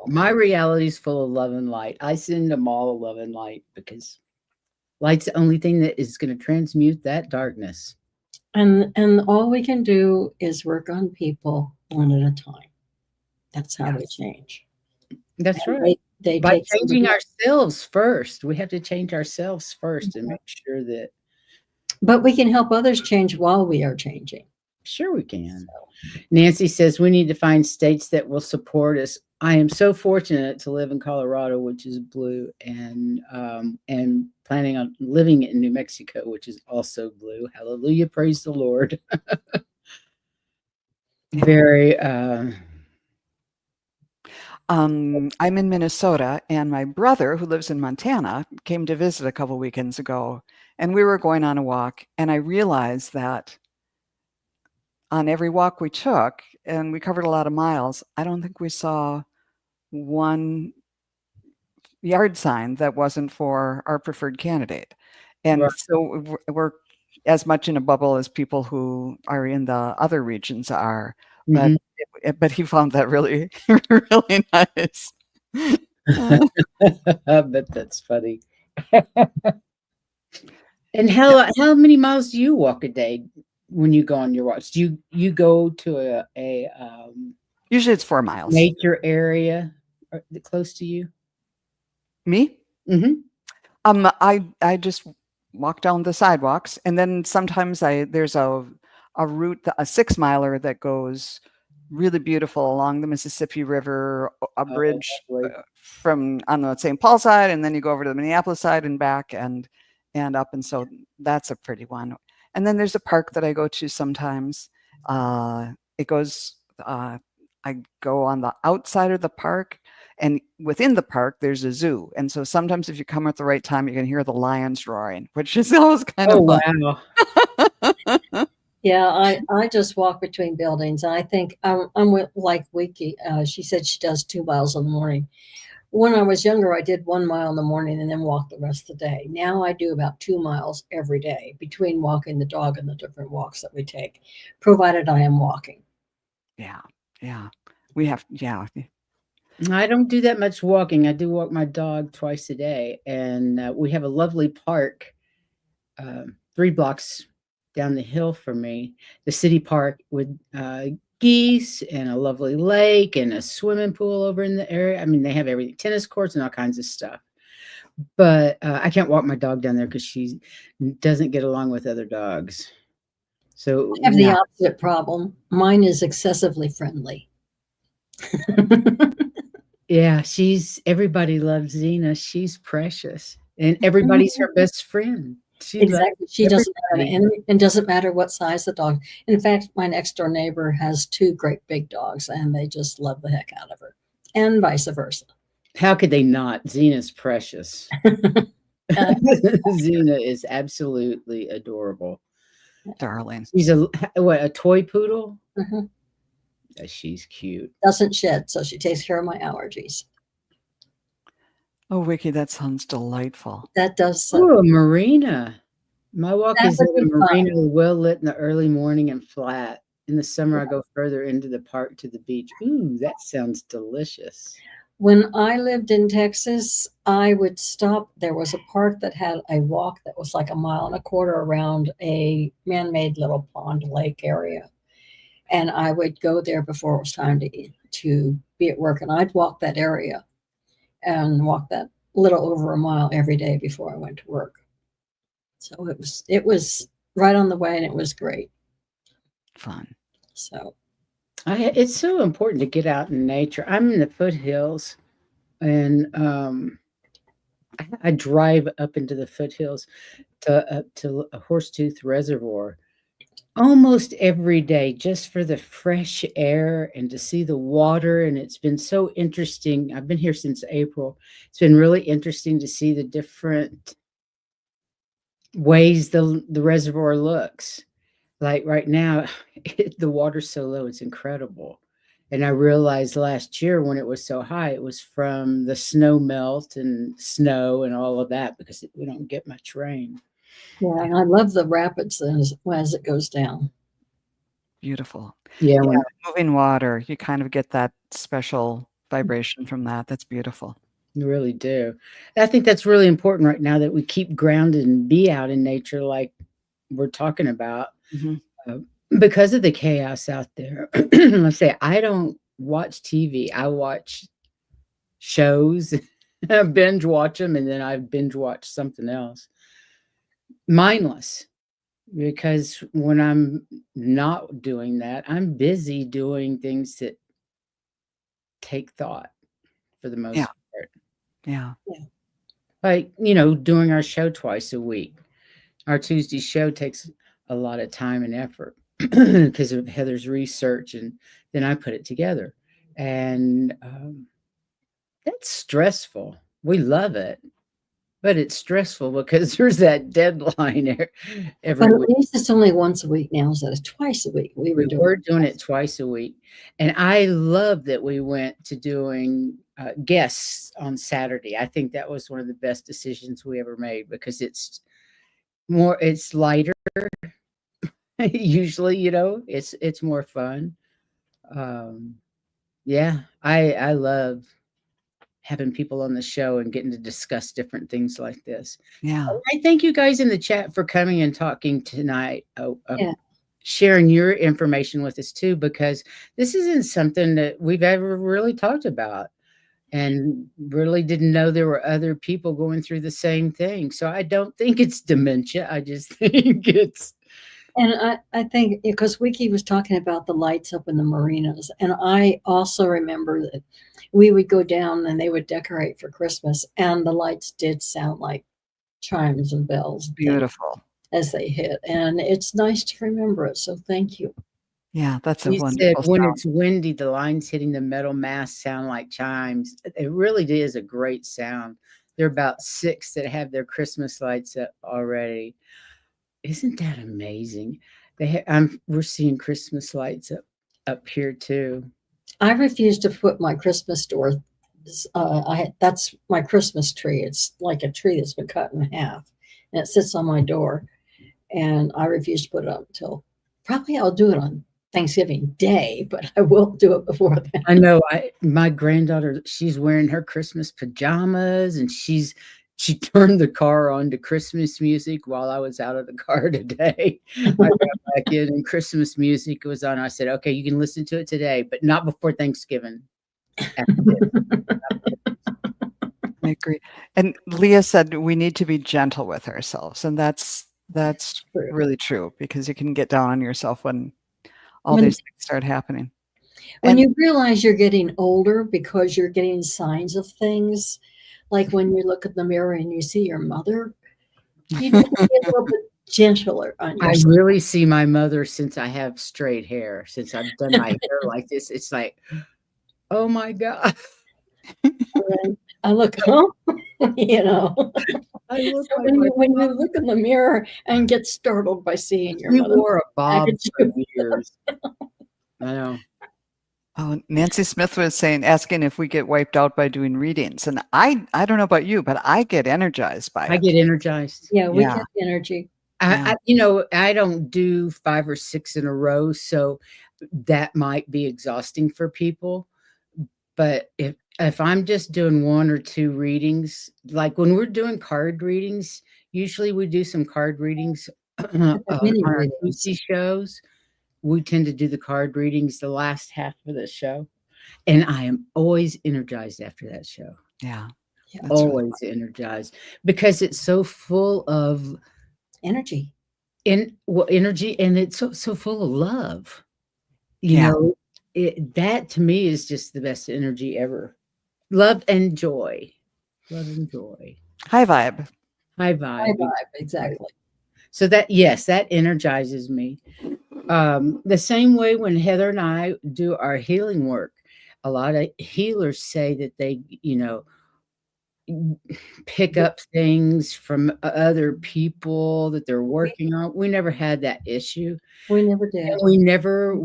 Speaker 1: My reality is full of love and light. I send them all love and light because light's the only thing that is going to transmute that darkness.
Speaker 3: And all we can do is work on people one at a time. That's how we change.
Speaker 1: That's
Speaker 3: And
Speaker 1: right.
Speaker 3: They
Speaker 1: By
Speaker 3: take
Speaker 1: changing
Speaker 3: somebody-
Speaker 1: ourselves first. We have to change ourselves first and make sure that.
Speaker 3: But we can help others change while we are changing.
Speaker 1: Sure we can. Nancy says we need to find states that will support us. I am so fortunate to live in Colorado, which is blue, and planning on living in New Mexico, which is also blue. Hallelujah, praise the Lord. Very
Speaker 2: I'm in Minnesota, and my brother, who lives in Montana, came to visit a couple weekends ago, and we were going on a walk, and I realized that on every walk we took, and we covered a lot of miles, I don't think we saw one yard sign that wasn't for our preferred candidate. And
Speaker 1: Right.
Speaker 2: so we're as much in a bubble as people who are in the other regions are. But
Speaker 1: Mhm.
Speaker 2: but he found that really really nice.
Speaker 1: But that's funny. And how many miles do you walk a day when you go on your walks? Do you go to a
Speaker 2: Usually it's 4 miles.
Speaker 1: nature area close to you?
Speaker 2: Me?
Speaker 1: Mm-hmm.
Speaker 2: I just walk down the sidewalks, and then sometimes there's a route, a 6-miler that goes really beautiful along the Mississippi River, a bridge from on the St. Paul side, and then you go over to the Minneapolis side and back and up, and so that's a pretty one. And then there's a park that I go to sometimes. It goes. I go on the outside of the park, and within the park there's a zoo, and so sometimes if you come at the right time you can hear the lions roaring, which is always kind of fun.
Speaker 1: Wow.
Speaker 3: Yeah, I just walk between buildings. I think I'm with, like Wiki. She said she does 2 miles in the morning. When I was younger, I did 1 mile in the morning and then walked the rest of the day. Now I do about 2 miles every day between walking the dog and the different walks that we take, provided I am walking.
Speaker 2: Yeah, we have. Yeah,
Speaker 1: I don't do that much walking. I do walk my dog twice a day, and we have a lovely park 3 blocks down the hill from me, the city park with geese and a lovely lake and a swimming pool over in the area. I mean, they have everything, tennis courts and all kinds of stuff. But I can't walk my dog down there because she doesn't get along with other dogs. So
Speaker 3: I have the
Speaker 1: no.
Speaker 3: opposite problem. Mine is excessively friendly.
Speaker 1: Yeah, everybody loves Xena. She's precious, and everybody's her best friend. She loves
Speaker 3: Exactly. She doesn't have an
Speaker 1: everybody.
Speaker 3: enemy, and doesn't matter what size the dog. In fact, my next door neighbor has 2 great big dogs, and they just love the heck out of her, and vice versa.
Speaker 1: How could they not? Xena's precious. Xena is absolutely adorable.
Speaker 2: darling.
Speaker 1: She's a toy poodle?
Speaker 3: Mhm.
Speaker 1: She's cute.
Speaker 3: Doesn't shed, so she takes care of my allergies.
Speaker 2: Oh, Wiki, that sounds delightful.
Speaker 3: That does.
Speaker 1: Ooh, a marina. My walk
Speaker 3: That
Speaker 1: is
Speaker 3: would
Speaker 1: in
Speaker 3: be
Speaker 1: a
Speaker 3: fun.
Speaker 1: marina, well lit in the early morning and flat. In the summer, I go further into the park to the beach. Ooh, that sounds delicious.
Speaker 3: When I lived in Texas, I would stop. There was a park that had a walk that was like 1.25 miles around a man-made little pond lake area. And I would go there before it was time to be at work. And I'd walk that area and walk that little over 1 mile every day before I went to work. So it was right on the way, and it was great.
Speaker 2: Fun.
Speaker 3: So
Speaker 1: It's so important to get out in nature. I'm in the foothills, and I drive up into the foothills to a Horsetooth Reservoir almost every day just for the fresh air and to see the water. And it's been so interesting. I've been here since April. It's been really interesting to see the different ways the reservoir looks. Like right now, the water's so low, it's incredible. And I realized last year when it was so high, it was from the snow melt and snow and all of that because we don't get much rain.
Speaker 3: yeah, and I love the rapids as it goes down.
Speaker 2: Beautiful.
Speaker 1: Yeah,
Speaker 2: Yeah, moving water, you kind of get that special vibration from that. That's beautiful.
Speaker 1: you really do. I think that's really important right now that we keep grounded and be out in nature like we're talking about.
Speaker 2: Mhm.
Speaker 1: Because of the chaos out there. Let's say I don't watch TV. I watch shows, I binge watch them, and then I binge watch something else. Mindless. because when I'm not doing that, I'm busy doing things that take thought for the most
Speaker 2: Yeah.
Speaker 1: part.
Speaker 2: Yeah.
Speaker 1: Like, doing our show twice a week. Our Tuesday show takes a lot of time and effort because of Heather's research, and then I put it together. And that's stressful. We love it, but it's stressful because there's that deadline every
Speaker 3: But at
Speaker 1: week.
Speaker 3: least it's only once a week now instead of twice a week. We were
Speaker 1: We
Speaker 3: doing
Speaker 1: were doing it twice a week. And I love that we went to doing guests on Saturday. I think that was one of the best decisions we ever made because it's lighter. Usually, it's more fun. Um, yeah, I love having people on the show and getting to discuss different things like this.
Speaker 2: Yeah.
Speaker 1: I thank you guys in the chat for coming and talking tonight.
Speaker 3: Yeah.
Speaker 1: Sharing your information with us too, because this isn't something that we've ever really talked about and really didn't know there were other people going through the same thing. So I don't think it's dementia. I just think it's.
Speaker 3: And I think because Wiki was talking about the lights up in the marinas, and I also remember that we would go down and they would decorate for Christmas, and the lights did sound like chimes and bells
Speaker 2: Beautiful.
Speaker 3: as they hit. And it's nice to remember it. So thank you.
Speaker 2: Yeah, that's a
Speaker 1: You said
Speaker 2: wonderful
Speaker 1: when
Speaker 2: sound.
Speaker 1: it's windy, the lines hitting the metal mast sound like chimes. It really is a great sound. There are about 6 that have their Christmas lights up already. Isn't that amazing? We're seeing Christmas lights up here too.
Speaker 3: I refuse to put my Christmas door. That's my Christmas tree. It's like a tree that's been cut in half, and it sits on my door. And I refuse to put it up until probably I'll do it on Thanksgiving Day, but I won't do it before then.
Speaker 1: I know. My granddaughter, she's wearing her Christmas pajamas, and she turned the car on to Christmas music while I was out of the car today. I got back in and Christmas music was on. I said, okay, you can listen to it today, but not before Thanksgiving.
Speaker 2: I agree. And Leah said we need to be gentle with ourselves. And that's
Speaker 3: True.
Speaker 2: really true because you can get down on yourself when all
Speaker 3: When-
Speaker 2: these things start happening.
Speaker 3: When
Speaker 2: And-
Speaker 3: you realize you're getting older because you're getting signs of things, like when you look in the mirror and you see your mother, you need to be a little bit gentler on
Speaker 1: I
Speaker 3: yourself.
Speaker 1: really see my mother since I have straight hair, since I've done my hair like this. It's like, oh my God.
Speaker 3: And I look, huh? You know.
Speaker 1: I look
Speaker 3: So
Speaker 1: like
Speaker 3: when you look in the mirror and get startled by seeing your
Speaker 1: we
Speaker 3: mother.
Speaker 1: wore a bob
Speaker 3: at
Speaker 1: for
Speaker 3: you.
Speaker 1: years. I know.
Speaker 2: Oh, Nancy Smith was asking if we get wiped out by doing readings. And I don't know about you, but I get energized by
Speaker 1: I
Speaker 2: it.
Speaker 1: get energized.
Speaker 3: Yeah, we
Speaker 2: Yeah.
Speaker 3: get energy.
Speaker 1: I don't do 5 or 6 in a row, so that might be exhausting for people. But if I'm just doing 1 or 2 readings, like when we're doing card readings, usually we do some card readings on
Speaker 3: mini
Speaker 1: our
Speaker 3: readings.
Speaker 1: Tuesday shows. We tend to do the card readings the last half of the show, and I am always energized after that show.
Speaker 2: Yeah.
Speaker 3: Yeah.
Speaker 2: That's really
Speaker 1: Always energized because it's so full of
Speaker 3: Energy.
Speaker 1: energy, and it's so full of love. You
Speaker 2: Yeah.
Speaker 1: know, that to me is just the best energy ever. Love and joy. Love and joy.
Speaker 2: high vibe.
Speaker 1: High
Speaker 3: High
Speaker 1: vibe.
Speaker 3: vibe, exactly.
Speaker 1: So that energizes me. The same way when Heather and I do our healing work, a lot of healers say that they, pick up things from other people that they're working on. We never had that issue.
Speaker 3: We never did.
Speaker 1: And we never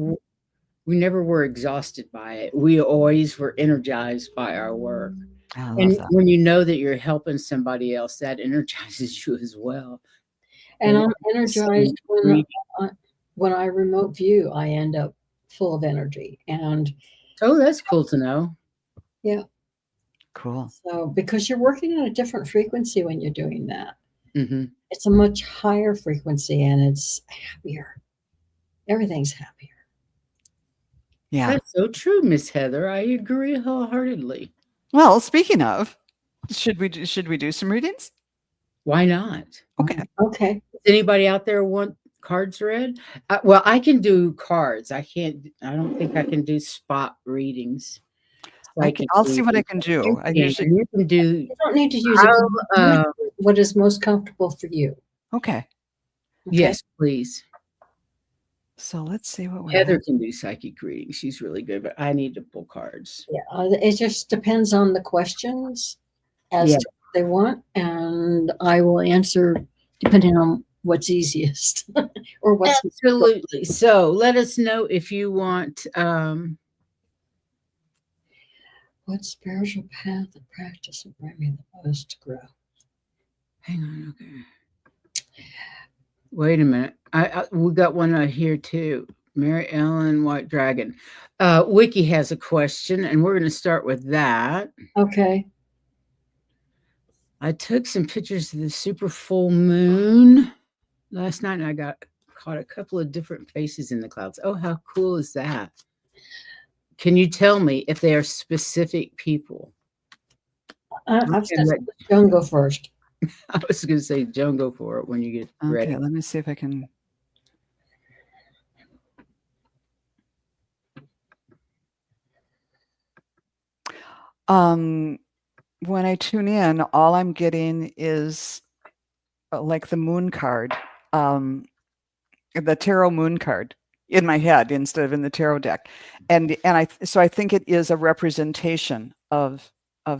Speaker 1: were exhausted by it. We always were energized by our work.
Speaker 2: I love
Speaker 1: And
Speaker 2: that.
Speaker 1: when you know that you're helping somebody else, that energizes you as well.
Speaker 3: And
Speaker 1: Yeah.
Speaker 3: I'm energized when I remote view, I end up full of energy. And
Speaker 1: Oh, that's cool to know.
Speaker 3: yeah,
Speaker 2: Cool.
Speaker 3: so because you're working on a different frequency when you're doing that.
Speaker 1: Hmm.
Speaker 3: It's a much higher frequency and it's happier. Everything's happier.
Speaker 2: Yeah.
Speaker 1: That's so true, Miss Heather. I agree wholeheartedly.
Speaker 2: Well, speaking of, should we do some readings?
Speaker 1: Why not?
Speaker 2: Okay.
Speaker 3: Okay.
Speaker 1: Does anybody out there want cards read? Well, I can do cards. I don't think I can do spot readings. Psychic
Speaker 2: I'll see what I
Speaker 1: readings.
Speaker 2: can do. I
Speaker 1: You
Speaker 2: usually
Speaker 1: you can do.
Speaker 3: You don't need to use it.
Speaker 1: How,
Speaker 3: What is most comfortable for you?
Speaker 2: okay.
Speaker 3: Okay?
Speaker 1: yes, please.
Speaker 2: So let's see what we
Speaker 1: Heather
Speaker 2: have.
Speaker 1: can do psychic readings. She's really good, but I need to pull cards.
Speaker 3: Yeah, it just depends on the questions as
Speaker 1: Yeah.
Speaker 3: to what they want, and I will answer depending on what's easiest or what's
Speaker 1: Absolutely. So let us know if you want.
Speaker 3: what spiritual path or practice will bring me the most growth.
Speaker 1: Hang on. Okay. Wait a minute. We got one right here too. Mary Ellen White Dragon. Wiki has a question, and we're going to start with that.
Speaker 3: Okay.
Speaker 1: I took some pictures of the super full moon last night, and I caught a couple of different faces in the clouds. Oh, how cool is that? Can you tell me if they are specific people?
Speaker 3: I've said Joan go first.
Speaker 1: I was going to say, Joan, go for it when you get ready.
Speaker 2: Okay, let me see if I can. When I tune in, all I'm getting is like the moon card, the tarot moon card in my head instead of in the tarot deck. And I think it is a representation of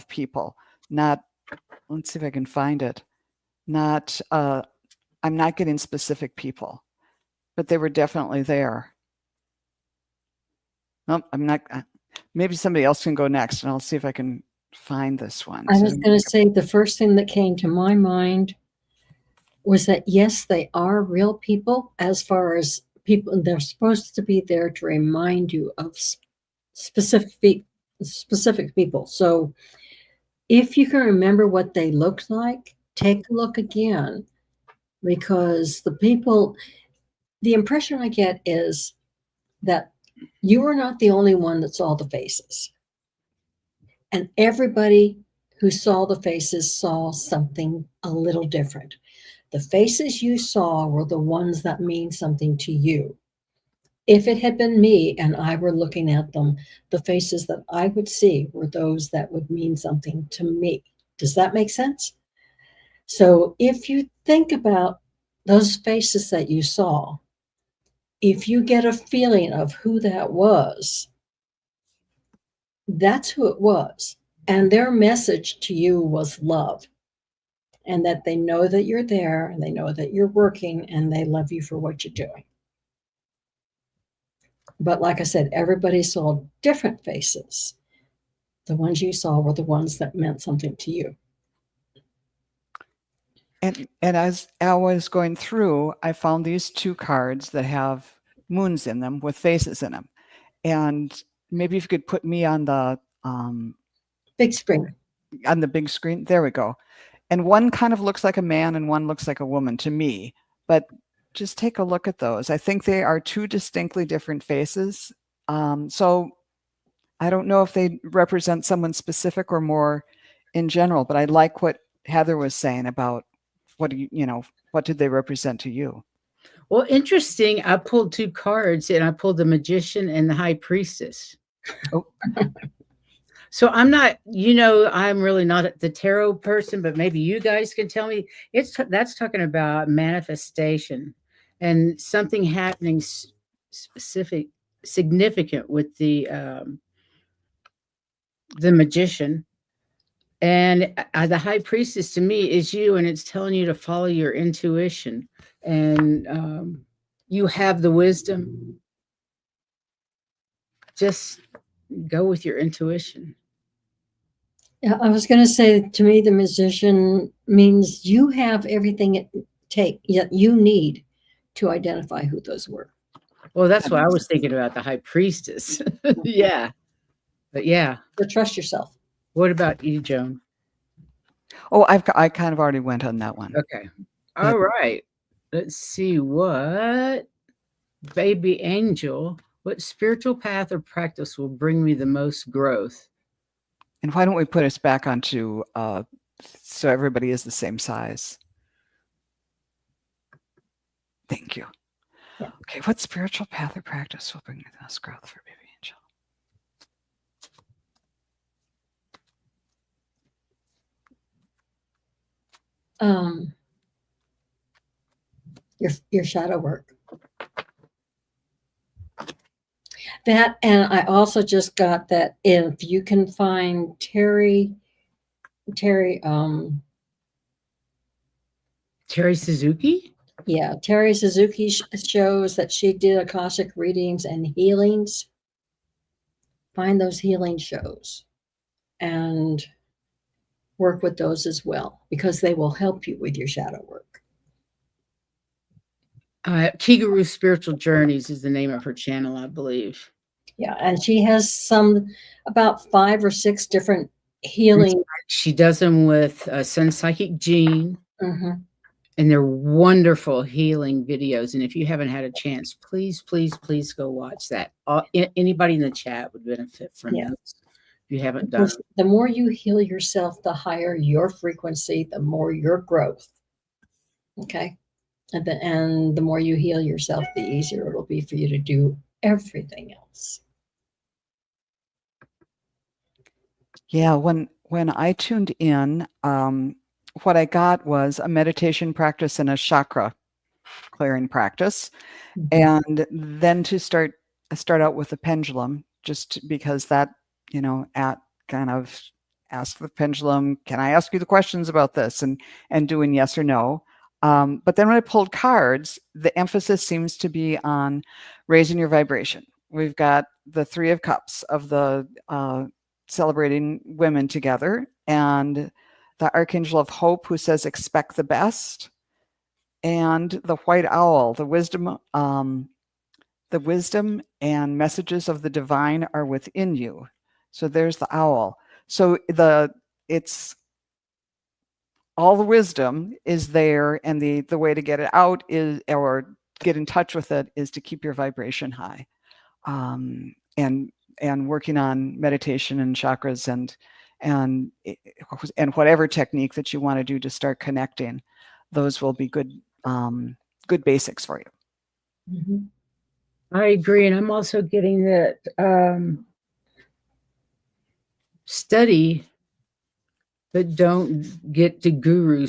Speaker 2: people, not, let's see if I can find it. Not, I'm not getting specific people, but they were definitely there. Nope, I'm not. Maybe somebody else can go next, and I'll see if I can find this one.
Speaker 3: I was going to say the first thing that came to my mind was that, yes, they are real people as far as people. They're supposed to be there to remind you of specific people. So if you can remember what they looked like, take a look again, because the impression I get is that you are not the only one that saw the faces. And everybody who saw the faces saw something a little different. The faces you saw were the ones that mean something to you. If it had been me and I were looking at them, the faces that I would see were those that would mean something to me. Does that make sense? So if you think about those faces that you saw, if you get a feeling of who that was, that's who it was. And their message to you was love. And that they know that you're there and they know that you're working and they love you for what you're doing. But like I said, everybody saw different faces. The ones you saw were the ones that meant something to you.
Speaker 2: And as I was going through, I found these two cards that have moons in them with faces in them. And maybe if you could put me on the
Speaker 3: big screen.
Speaker 2: On the big screen. There we go. And one kind of looks like a man and one looks like a woman to me. But just take a look at those. I think they are two distinctly different faces. So I don't know if they represent someone specific or more in general, but I like what Heather was saying about what did they represent to you?
Speaker 1: Well, interesting. I pulled two cards, and I pulled the Magician and the High Priestess.
Speaker 2: Oh.
Speaker 1: So I'm not, I'm really not the tarot person, but maybe you guys can tell me. That's talking about manifestation and something happening significant with the Magician. And the High Priestess to me is you, and it's telling you to follow your intuition, and you have the wisdom. Just go with your intuition.
Speaker 3: Yeah, I was going to say, to me, the Magician means you have everything you need to identify who those were.
Speaker 1: Well, that's what I was thinking about the High Priestess. Yeah. But yeah.
Speaker 3: But trust yourself.
Speaker 1: What about you, Joan?
Speaker 2: Oh, I kind of already went on that one.
Speaker 1: Okay. All right. Let's see what Baby Angel, what spiritual path or practice will bring me the most growth?
Speaker 2: And why don't we put us back onto so everybody is the same size? Thank you.
Speaker 3: Yeah.
Speaker 2: Okay, what spiritual path or practice will bring us growth for baby angel?
Speaker 3: Your shadow work. That, and I also just got that if you can find Terry,
Speaker 1: Terry Suzuki?
Speaker 3: yeah, Terry Suzuki shows that she did Akashic readings and healings. Find those healing shows and work with those as well, because they will help you with your shadow work.
Speaker 1: Kiguru Spiritual Journeys is the name of her channel, I believe.
Speaker 3: Yeah, and she has about 5 or 6 different healing.
Speaker 1: She does them with Sun Psychic Jean, and they're wonderful healing videos. And if you haven't had a chance, please, please, please go watch that. Anybody in the chat would benefit from those. If you haven't done them.
Speaker 3: The more you heal yourself, the higher your frequency, the more your growth. Okay, and the more you heal yourself, the easier it'll be for you to do everything else.
Speaker 2: Yeah, when I tuned in, what I got was a meditation practice and a chakra clearing practice, and then to start out with the pendulum, just because that, at kind of ask the pendulum, can I ask you the questions about this, and doing yes or no. But then when I pulled cards, the emphasis seems to be on raising your vibration. We've got the 3 of Cups of the celebrating women together, and the Archangel of Hope, who says expect the best, and the White Owl, the wisdom and messages of the divine are within you. So there's the owl. So it's all the wisdom is there, and the way to get it out is, or get in touch with it, is to keep your vibration high, and working on meditation and chakras and whatever technique that you want to do to start connecting. Those will be good basics for you.
Speaker 1: I agree, and I'm also getting that study, but don't get to guru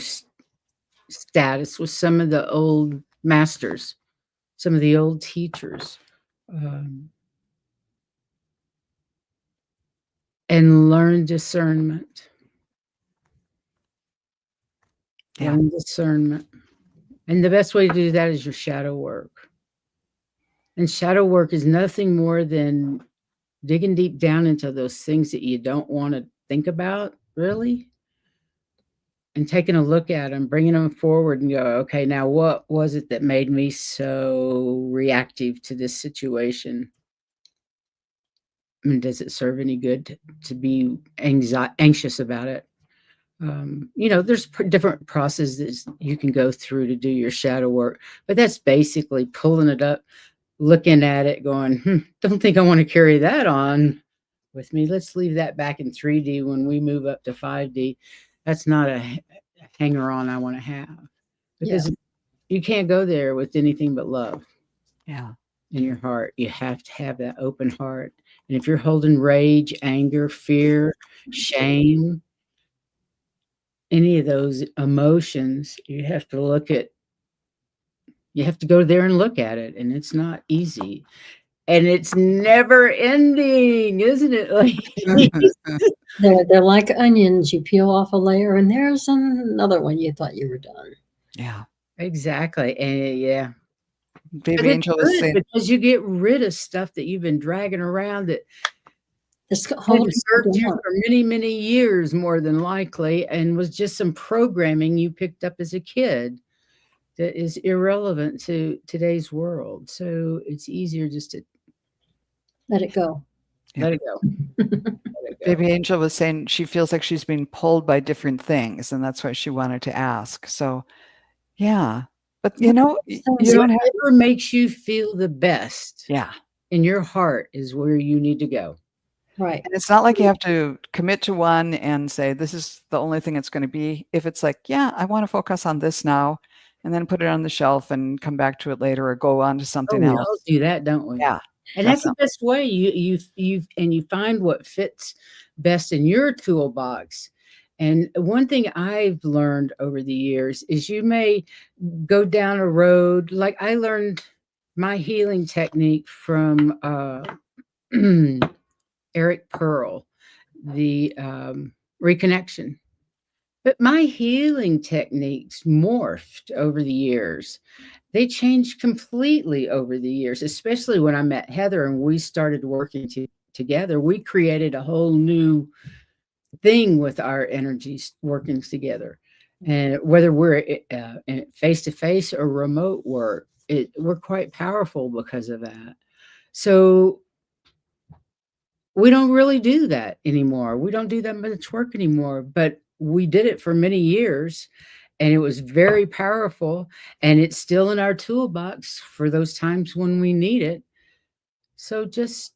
Speaker 1: status with some of the old masters, some of the old teachers, and learn discernment.
Speaker 2: Yeah.
Speaker 1: Learn discernment. And the best way to do that is your shadow work. And shadow work is nothing more than digging deep down into those things that you don't want to think about, really, and taking a look at them, bringing them forward and go, okay, now what was it that made me so reactive to this situation? I mean, does it serve any good to be anxious about it? There's different processes you can go through to do your shadow work, but that's basically pulling it up, looking at it, going, don't think I want to carry that on with me. Let's leave that back in 3D when we move up to 5D. That's not a hanger on I want to have, because you can't go there with anything but love.
Speaker 2: Yeah.
Speaker 1: In your heart. You have to have that open heart. And if you're holding rage, anger, fear, shame, any of those emotions, you have to go there and look at it. And it's not easy. And it's never ending, isn't it?
Speaker 3: They're like onions. You peel off a layer and there's another one. You thought you were done.
Speaker 2: Yeah.
Speaker 1: Exactly. And
Speaker 2: Baby Angel was saying,
Speaker 1: because you get rid of stuff that you've been dragging around that served you for many, many years, more than likely, and was just some programming you picked up as a kid that is irrelevant to today's world. So it's easier just to
Speaker 3: let it go.
Speaker 1: Let it go.
Speaker 2: Baby Angel was saying she feels like she's being pulled by different things, and that's why she wanted to ask. So, yeah. But, you don't have
Speaker 1: whatever makes you feel the best.
Speaker 2: Yeah.
Speaker 1: In your heart is where you need to go.
Speaker 3: Right.
Speaker 2: And it's not like you have to commit to one and say, this is the only thing it's going to be. If it's like, yeah, I want to focus on this now, and then put it on the shelf and come back to it later or go on to
Speaker 1: Oh,
Speaker 2: something
Speaker 1: we all
Speaker 2: else.
Speaker 1: do that, don't we?
Speaker 2: Yeah.
Speaker 1: And that's the
Speaker 2: definitely.
Speaker 1: best way. You find what fits best in your toolbox. And one thing I've learned over the years is you may go down a road. Like I learned my healing technique from Eric Pearl, the reconnection. But my healing techniques morphed over the years. They changed completely over the years, especially when I met Heather and we started working together. We created a whole new thing with our energies working together. And whether we're face to face or remote work, we're quite powerful because of that. So we don't really do that anymore. We don't do that much work anymore, but we did it for many years and it was very powerful and it's still in our toolbox for those times when we need it. So just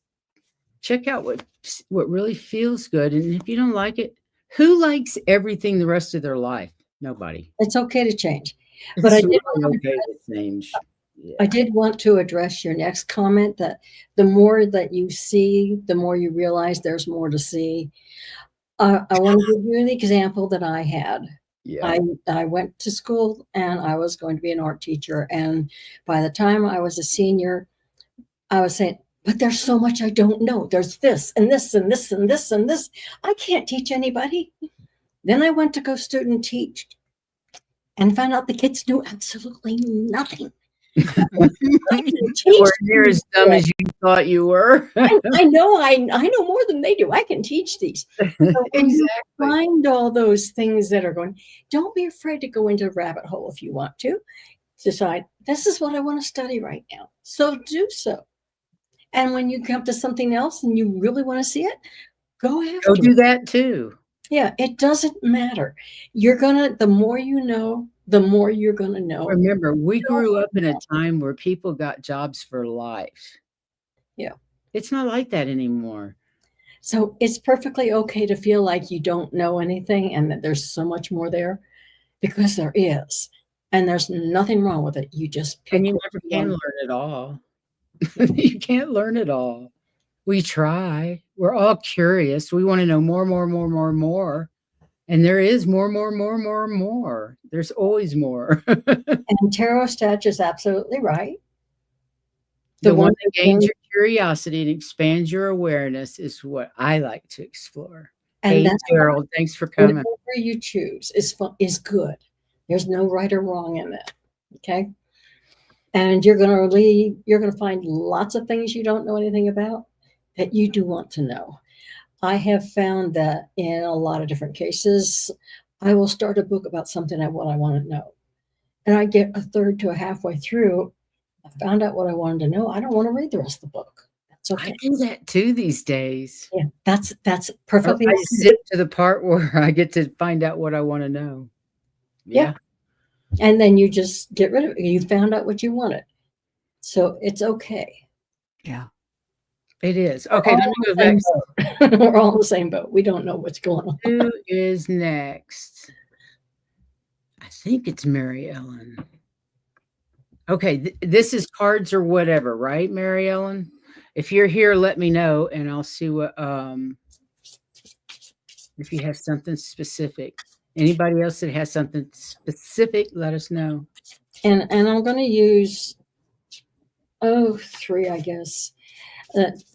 Speaker 1: check out what really feels good. And if you don't like it, who likes everything the rest of their life? Nobody.
Speaker 3: It's okay to change.
Speaker 1: It's
Speaker 3: But I did
Speaker 1: really
Speaker 3: want
Speaker 1: okay to change.
Speaker 3: I
Speaker 1: Yeah.
Speaker 3: did want to address your next comment that the more that you see, the more you realize there's more to see. I want to give you an example that I had.
Speaker 1: Yeah.
Speaker 3: I went to school and I was going to be an art teacher. And by the time I was a senior, I was saying, but there's so much I don't know. There's this and this and this and this and this. I can't teach anybody. Then I went to go student teach and found out the kids knew absolutely nothing. I can
Speaker 1: You
Speaker 3: teach
Speaker 1: weren't near as dumb as you thought you were.
Speaker 3: I know more than they do. I can teach these. So when you
Speaker 1: Exactly.
Speaker 3: find all those things that are going, don't be afraid to go into a rabbit hole if you want to. Decide, this is what I want to study right now. So do so. And when you come to something else and you really want to see it, go after
Speaker 1: Go do
Speaker 3: it.
Speaker 1: that too.
Speaker 3: Yeah, it doesn't matter. The more you know, the more you're going to know.
Speaker 1: Remember, we grew up in a time where people got jobs for life.
Speaker 3: Yeah.
Speaker 1: It's not like that anymore.
Speaker 3: So it's perfectly okay to feel like you don't know anything and that there's so much more there, because there is. And there's nothing wrong with it. You just pick
Speaker 1: And you
Speaker 3: what
Speaker 1: never
Speaker 3: you
Speaker 1: can
Speaker 3: want.
Speaker 1: learn it all. You can't learn it all. We try. We're all curious. We want to know more, more, more, more, more. And there is more, more, more, more, more. There's always more.
Speaker 3: And tarot stats is absolutely right.
Speaker 1: The one
Speaker 3: one
Speaker 1: that gains your curiosity and expands your awareness is what I like to explore.
Speaker 3: and
Speaker 1: Hey,
Speaker 3: that's
Speaker 1: Gerald, thanks for coming.
Speaker 3: whatever you choose is good. There's no right or wrong in it. Okay. And you're going to find lots of things you don't know anything about that you do want to know. I have found that in a lot of different cases, I will start a book about something what I want to know. And I get a third to a halfway through. I found out what I wanted to know. I don't want to read the rest of the book. That's okay.
Speaker 1: I do that too these days.
Speaker 3: Yeah, that's perfectly.
Speaker 1: I zip to the part where I get to find out what I want to know.
Speaker 3: Yeah. And then you just get rid of it. You found out what you wanted. So it's okay.
Speaker 2: Yeah.
Speaker 1: It is. Okay, let me go back.
Speaker 3: We're all in the same boat. We don't know what's going on.
Speaker 1: Who is next? I think it's Mary Ellen. Okay, this is cards or whatever, right, Mary Ellen? If you're here, let me know, and I'll see what if you have something specific. Anybody else that has something specific, let us know.
Speaker 3: And I'm going to use 3, I guess.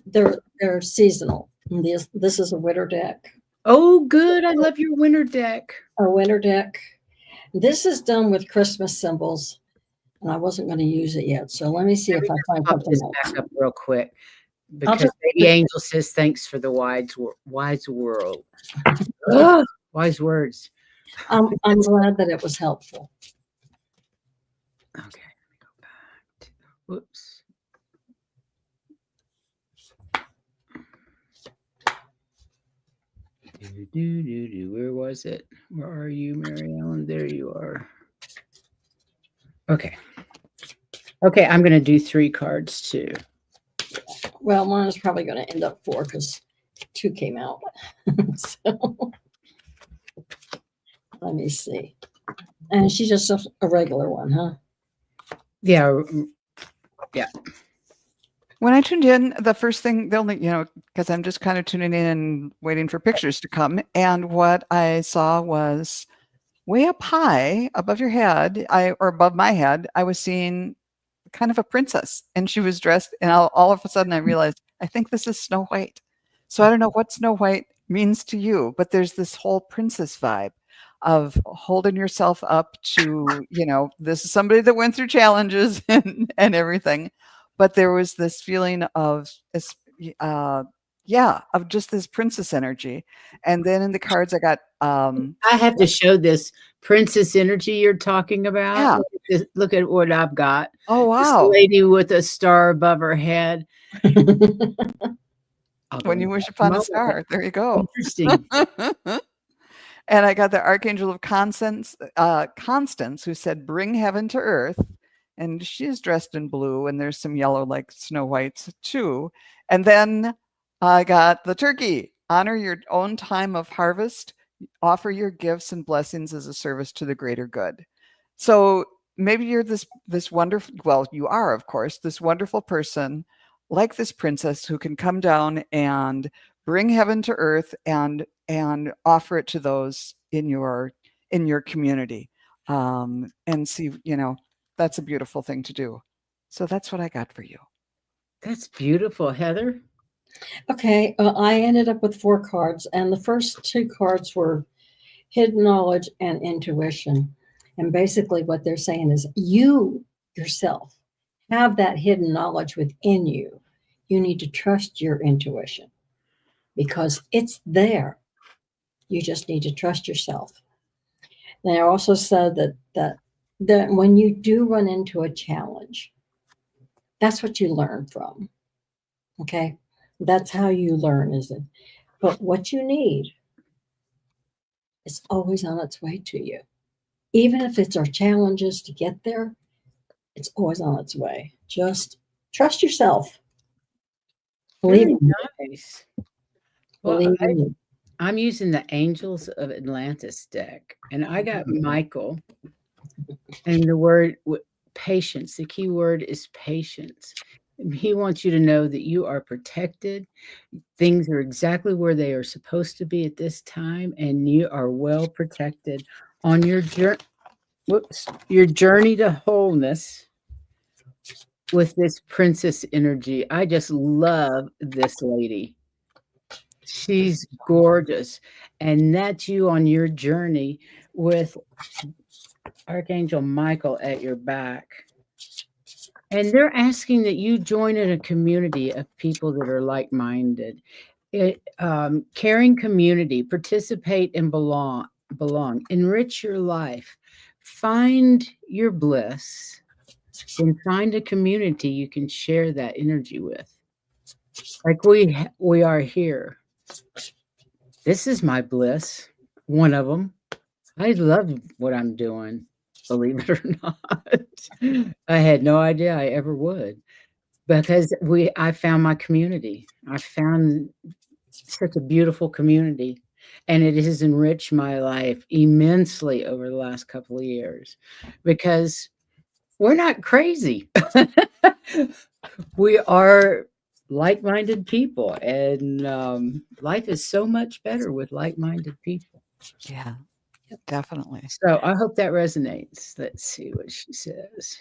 Speaker 3: They're seasonal. This is a winter deck.
Speaker 1: Oh, good! I love your winter deck.
Speaker 3: A winter deck. This is done with Christmas symbols, and I wasn't going to use it yet. So let me see if I find
Speaker 1: Pop
Speaker 3: something
Speaker 1: this
Speaker 3: else.
Speaker 1: back up real quick because Baby Angel says thanks for the wise world. Ugh, wise words.
Speaker 3: I'm glad that it was helpful.
Speaker 1: Okay, let me go back to, whoops. Where was it? Where are you, Mary Ellen? There you are. Okay. Okay, I'm going to do 3 cards too.
Speaker 3: Well, one is probably going to end up 4 because 2 came out. So let me see. And she's just a regular one, huh?
Speaker 1: Yeah.
Speaker 2: When I tuned in, the first thing, the only, because I'm just kind of tuning in and waiting for pictures to come. And what I saw was way up high above your head, or above my head, I was seeing kind of a princess, and she was dressed, and all of a sudden I realized, I think this is Snow White. So I don't know what Snow White means to you, but there's this whole princess vibe of holding yourself up to, this is somebody that went through challenges and everything. But there was this feeling of, of just this princess energy. And then in the cards, I got,
Speaker 1: I have to show this princess energy you're talking about.
Speaker 2: Yeah.
Speaker 1: Look at what I've got.
Speaker 2: Oh,
Speaker 1: This
Speaker 2: wow.
Speaker 1: lady with a star above her head.
Speaker 2: When you wish upon a star, there you go.
Speaker 1: Interesting.
Speaker 2: And I got the Archangel of Constance, who said, "Bring heaven to earth." And she's dressed in blue, and there's some yellow like Snow White's too. And then I got the Turkey. Honor your own time of harvest. Offer your gifts and blessings as a service to the greater good. So maybe you're this wonderful, well, you are, of course, this wonderful person like this princess who can come down and bring heaven to earth and offer it to those in your community. And see, that's a beautiful thing to do. So that's what I got for you.
Speaker 1: That's beautiful, Heather.
Speaker 3: Okay, I ended up with 4 cards, and the first 2 cards were hidden knowledge and intuition. And basically what they're saying is you yourself have that hidden knowledge within you. You need to trust your intuition because it's there. You just need to trust yourself. They also said that when you do run into a challenge, that's what you learn from. Okay? That's how you learn, is it? But what you need is always on its way to you. Even if it's our challenges to get there, it's always on its way. Just trust yourself. Believe
Speaker 1: Very
Speaker 3: in me.
Speaker 1: nice. Well,
Speaker 3: Believe in me.
Speaker 1: I'm using the Angels of Atlantis deck, and I got Michael. And the word patience, the key word is patience. He wants you to know that you are protected. Things are exactly where they are supposed to be at this time, and you are well protected on your journey to wholeness with this princess energy. I just love this lady. She's gorgeous. And that's you on your journey with Archangel Michael at your back. And they're asking that you join in a community of people that are like-minded. Caring community, participate and belong, enrich your life, find your bliss, and find a community you can share that energy with. Like we are here. This is my bliss, one of them. I love what I'm doing, believe it or not. I had no idea I ever would, because I found my community. I found such a beautiful community, and it has enriched my life immensely over the last couple of years, because we're not crazy. We are like-minded people, and life is so much better with like-minded people.
Speaker 2: Yeah, definitely.
Speaker 1: So I hope that resonates. Let's see what she says.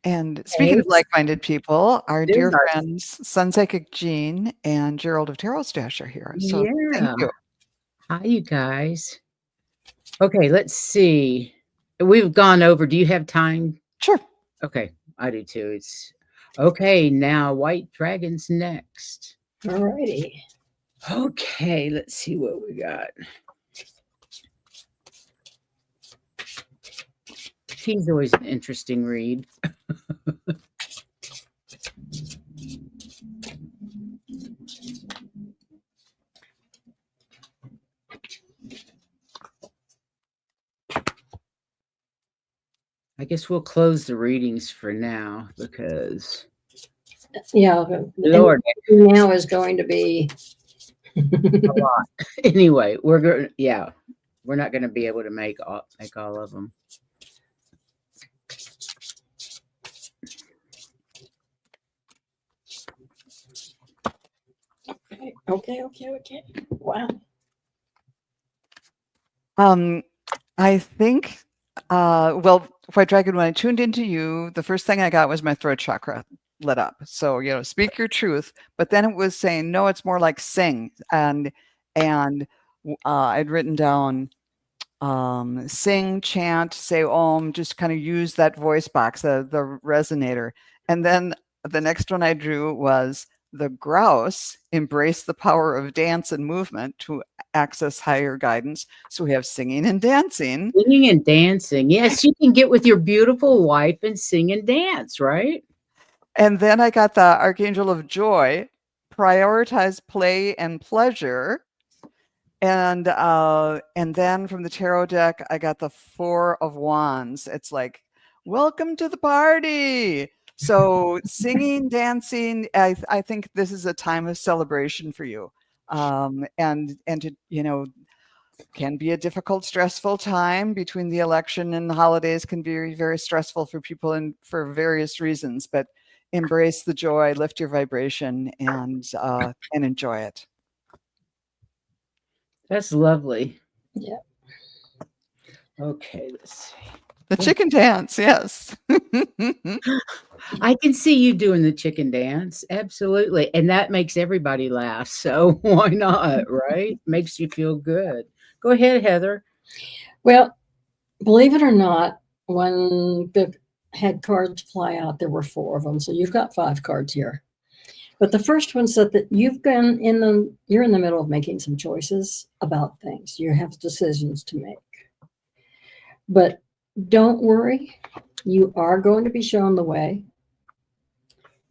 Speaker 2: And speaking of like-minded people, our dear
Speaker 1: There's our-
Speaker 2: friends, Sun Psychic Jean and Gerald of Tarot Stash are here. So thank you.
Speaker 1: Hi, you guys. Okay, let's see. We've gone over. Do you have time?
Speaker 2: Sure.
Speaker 1: Okay, I do too. It's okay. Now, White Dragon's next.
Speaker 3: All righty.
Speaker 1: Okay, let's see what we got. He's always an interesting read. I guess we'll close the readings for now, because
Speaker 3: Yeah.
Speaker 1: Lord,
Speaker 3: Now is going to be
Speaker 1: a lot. Anyway, we're going. Yeah, We're not going to be able to make all of them.
Speaker 3: Okay. Wow.
Speaker 2: I think, well, White Dragon, when I tuned into you, the first thing I got was my throat chakra lit up. So, speak your truth. But then it was saying, no, it's more like sing. And I'd written down sing, chant, say om, just kind of use that voice box, the resonator. And then the next one I drew was the grouse embrace the power of dance and movement to access higher guidance. So we have singing and dancing.
Speaker 1: Singing and dancing. Yes, you can get with your beautiful wife and sing and dance, right?
Speaker 2: And then I got the Archangel of Joy, prioritize play and pleasure. And then from the tarot deck, I got the Four of Wands. It's like, welcome to the party. So singing, dancing, I think this is a time of celebration for you. And to, can be a difficult, stressful time between the election and the holidays can be very, very stressful for people and for various reasons, but embrace the joy, lift your vibration, and enjoy it.
Speaker 1: That's lovely.
Speaker 3: Yeah.
Speaker 1: Okay, let's see.
Speaker 2: The chicken dance, yes.
Speaker 1: I can see you doing the chicken dance. Absolutely. And that makes everybody laugh. So why not, right? Makes you feel good. Go ahead, Heather.
Speaker 3: Well, believe it or not, when the had cards fly out, there were 4 of them. So you've got 5 cards here. But the first one said that you're in the middle of making some choices about things. You have decisions to make. But don't worry, you are going to be shown the way.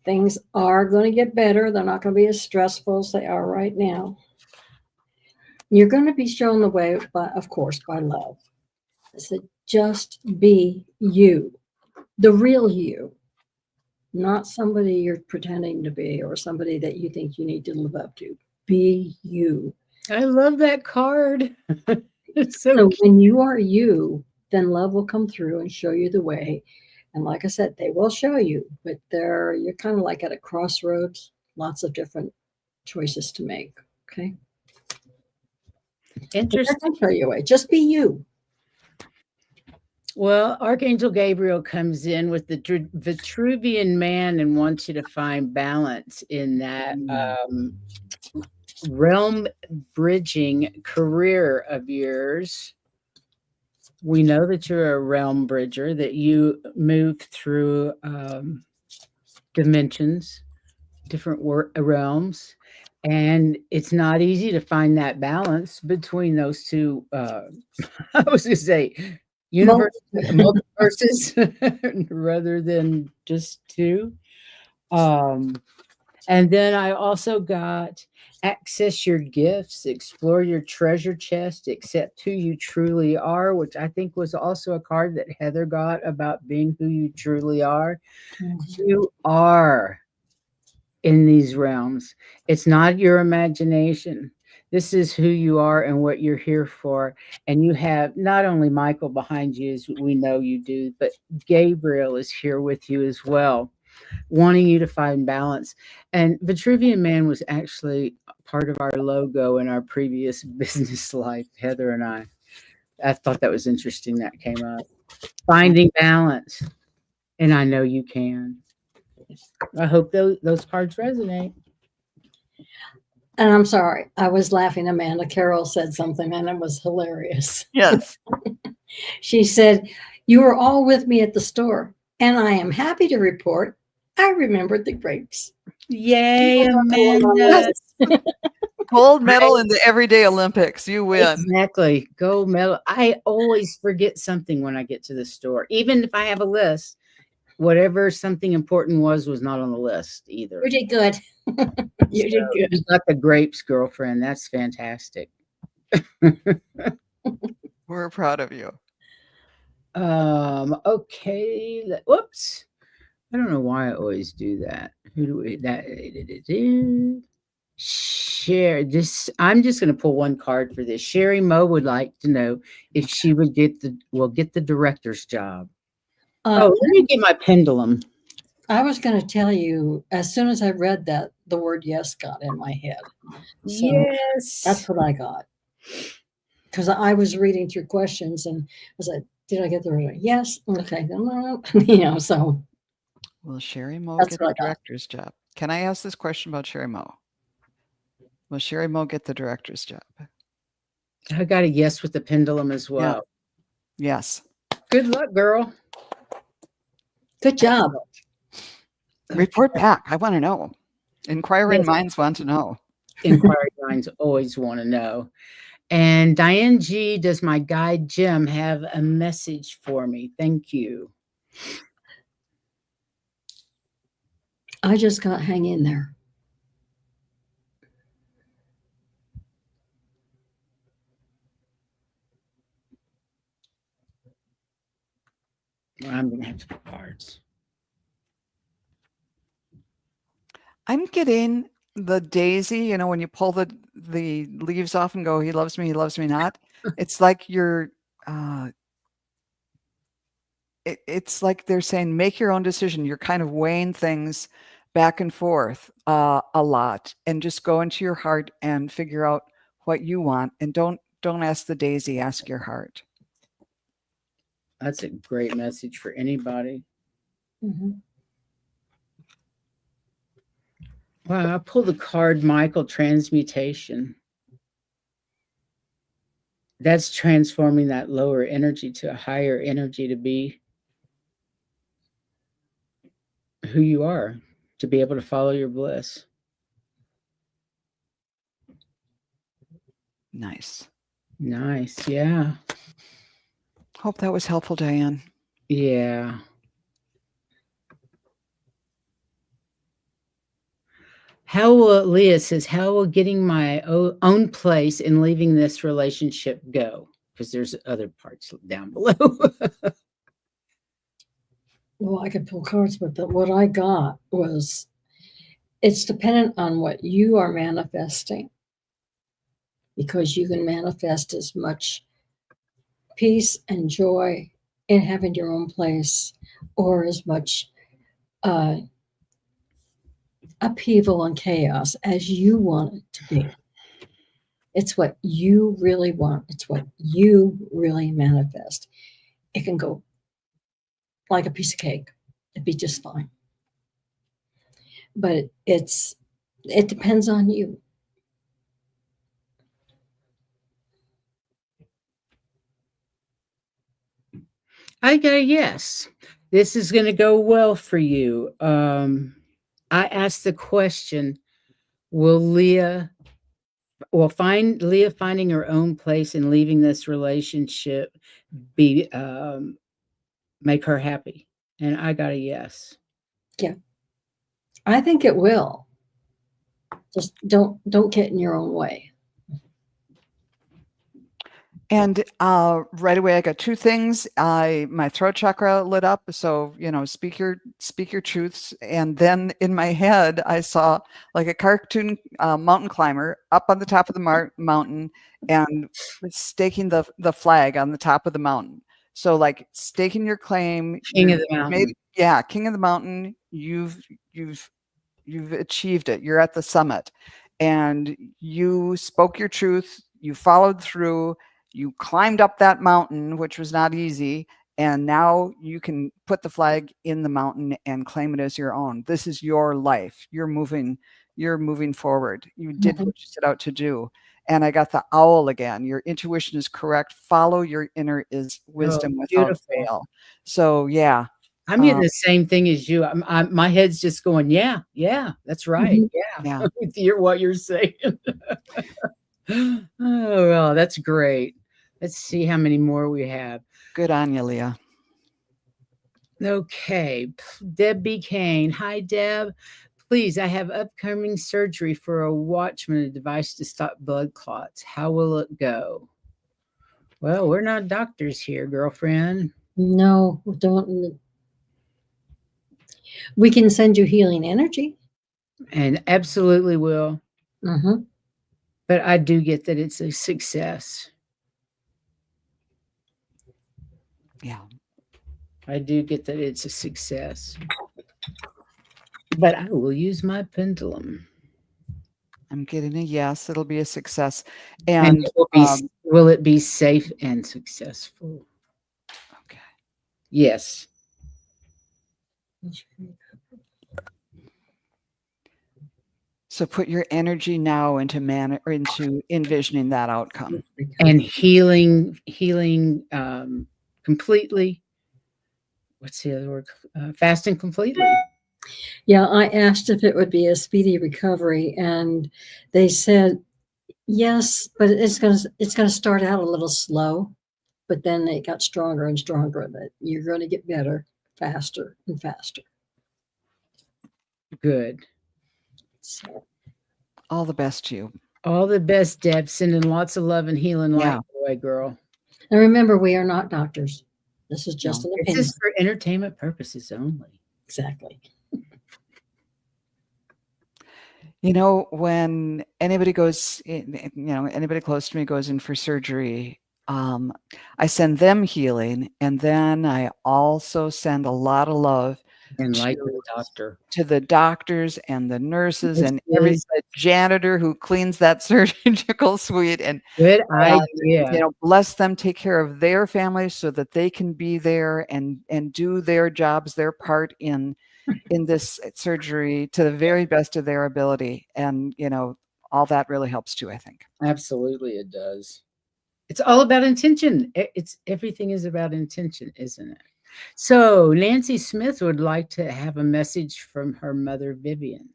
Speaker 3: Things are going to get better. They're not going to be as stressful as they are right now. You're going to be shown the way, of course, by love. I said, just be you, the real you, not somebody you're pretending to be or somebody that you think you need to live up to. Be you.
Speaker 1: I love that card.
Speaker 3: So when you are you, then love will come through and show you the way. And like I said, they will show you, but you're kind of like at a crossroads, lots of different choices to make. Okay.
Speaker 1: Interesting.
Speaker 3: I can show you a way. Just be you.
Speaker 1: Well, Archangel Gabriel comes in with the Vitruvian man and wants you to find balance in that realm bridging career of yours. We know that you're a realm bridger, that you move through dimensions, different realms, and it's not easy to find that balance between those two. I was going to say multiverses rather than just two. And then I also got access your gifts, explore your treasure chest, accept who you truly are, which I think was also a card that Heather got about being who you truly are. Mm-hmm. You are in these realms. It's not your imagination. This is who you are and what you're here for. And you have not only Michael behind you, as we know you do, but Gabriel is here with you as well, wanting you to find balance. And Vitruvian Man was actually part of our logo in our previous business life, Heather and I. I thought that was interesting that came up. Finding balance. And I know you can. I hope those cards resonate.
Speaker 3: And I'm sorry, I was laughing. Amanda Carroll said something and it was hilarious.
Speaker 2: Yes.
Speaker 3: She said, "You were all with me at the store, and I am happy to report I remembered the grapes."
Speaker 1: Yay, Amanda.
Speaker 2: Gold medal in the Everyday Olympics. You win.
Speaker 1: Exactly. Gold medal. I always forget something when I get to the store. Even if I have a list, whatever something important was not on the list either.
Speaker 3: You did good. You did good.
Speaker 1: You got the grapes, girlfriend. That's fantastic.
Speaker 2: We're proud of you.
Speaker 1: Okay. Whoops. I don't know why I always do that. Who do we? Share this. I'm just going to pull one card for this. Sherry Moe would like to know if she would get the director's job.
Speaker 3: Uh,
Speaker 1: Let me get my pendulum.
Speaker 3: I was going to tell you, as soon as I read that, the word yes got in my head. So
Speaker 1: Yes.
Speaker 3: that's what I got. Because I was reading through questions and I was like, did I get the right? Yes. Okay. No. So.
Speaker 2: Will Sherry Moe
Speaker 3: That's
Speaker 2: get
Speaker 3: what
Speaker 2: the
Speaker 3: I got.
Speaker 2: director's job? Can I ask this question about Sherry Moe? Will Sherry Moe get the director's job?
Speaker 1: I got a yes with the pendulum as well.
Speaker 2: Yes.
Speaker 1: Good luck, girl.
Speaker 3: Good job.
Speaker 2: Report back. I want to know. Inquiring
Speaker 1: Yes.
Speaker 2: minds want to know.
Speaker 1: Inquiry minds always want to know. And Diane G, does my guide Jim have a message for me? Thank you.
Speaker 3: I just got hang in there.
Speaker 1: I'm going to have to put cards.
Speaker 2: I'm getting the daisy, when you pull the leaves off and go, he loves me not. It's like you're it's like they're saying, make your own decision. You're kind of weighing things back and forth a lot, and just go into your heart and figure out what you want, and don't ask the daisy, ask your heart.
Speaker 1: That's a great message for anybody.
Speaker 3: Mm-hmm.
Speaker 1: Wow, I pulled the card Michael, transmutation. That's transforming that lower energy to a higher energy to be who you are, to be able to follow your bliss.
Speaker 2: Nice.
Speaker 1: Yeah.
Speaker 2: Hope that was helpful, Diane.
Speaker 1: Yeah. Leah says, how will getting my own place and leaving this relationship go? Because there's other parts down below.
Speaker 3: Well, I could pull cards, but what I got was, it's dependent on what you are manifesting, because you can manifest as much peace and joy in having your own place, or as much upheaval and chaos as you want it to be. It's what you really want. It's what you really manifest. It can go like a piece of cake. It'd be just fine. But it depends on you.
Speaker 1: I got a yes. This is going to go well for you. I asked the question, will Leah finding her own place and leaving this relationship be make her happy? And I got a yes.
Speaker 3: Yeah. I think it will. Just don't get in your own way.
Speaker 2: And right away, I got two things. My throat chakra lit up. So, speak your truths. And then in my head, I saw like a cartoon mountain climber up on the top of the mountain and staking the flag on the top of the mountain. So like staking your claim.
Speaker 1: King of the mountain.
Speaker 2: King of the mountain. You've achieved it. You're at the summit, and you spoke your truth. You followed through. You climbed up that mountain, which was not easy, and now you can put the flag in the mountain and claim it as your own. This is your life. You're moving forward. You did what you set out to do. And I got the owl again. Your intuition is correct. Follow your inner wisdom without fail. So yeah.
Speaker 1: I'm getting the same thing as you. My head's just going, yeah, that's right. Yeah. With what you're saying. Oh, well, that's great. Let's see how many more we have.
Speaker 2: Good on you, Leah.
Speaker 1: Okay. Deb B. Kane. Hi, Deb. Please, I have upcoming surgery for a Watchman device to stop blood clots. How will it go? Well, we're not doctors here, girlfriend.
Speaker 3: No, don't. We can send you healing energy.
Speaker 1: And absolutely will.
Speaker 3: Mm-hmm.
Speaker 1: But I do get that it's a success.
Speaker 2: Yeah.
Speaker 1: I do get that it's a success. But I will use my pendulum.
Speaker 2: I'm getting a yes. It'll be a success.
Speaker 1: And
Speaker 2: And
Speaker 1: it will be, will it be safe and successful?
Speaker 2: okay.
Speaker 1: Yes.
Speaker 2: So put your energy now into into envisioning that outcome.
Speaker 1: And healing completely. What's the other word? Fasting completely.
Speaker 3: Yeah, I asked if it would be a speedy recovery, and they said yes, but it's gonna start out a little slow, but then it got stronger and stronger. That you're going to get better, faster and faster.
Speaker 1: Good.
Speaker 3: So,
Speaker 2: All the best to you.
Speaker 1: All the best, Deb. Sending lots of love and healing light your way, girl.
Speaker 3: and remember, we are not doctors. This is just an
Speaker 1: This
Speaker 3: opinion.
Speaker 1: is for entertainment purposes only.
Speaker 3: Exactly.
Speaker 2: You know, when anybody goes, anybody close to me goes in for surgery, I send them healing, and then I also send a lot of love
Speaker 1: And like
Speaker 2: to,
Speaker 1: the doctor.
Speaker 2: to the doctors and the nurses and
Speaker 1: Nurses.
Speaker 2: the janitor who cleans that surgical suite, and
Speaker 1: Good
Speaker 2: you
Speaker 1: idea.
Speaker 2: know, bless them, take care of their families so that they can be there and do their jobs, their part in this surgery to the very best of their ability. And, you know, all that really helps too, I think.
Speaker 1: Absolutely, it does. It's all about intention. It's everything is about intention, isn't it? So Nancy Smith would like to have a message from her mother, Vivian.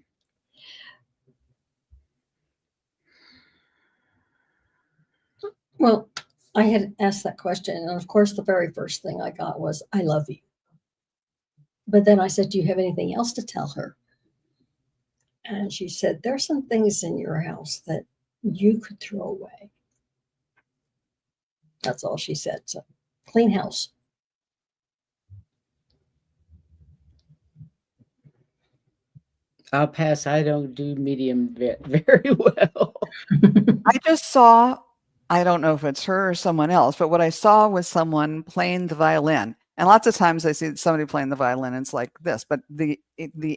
Speaker 3: Well, I had asked that question, and of course, the very first thing I got was, I love you. But then I said, do you have anything else to tell her? And she said, there's some things in your house that you could throw away. That's all she said. So, clean house.
Speaker 1: I'll pass. I don't do medium very well.
Speaker 2: I just saw, I don't know if it's her or someone else, but what I saw was someone playing the violin. And lots of times I see somebody playing the violin, and it's like this, but the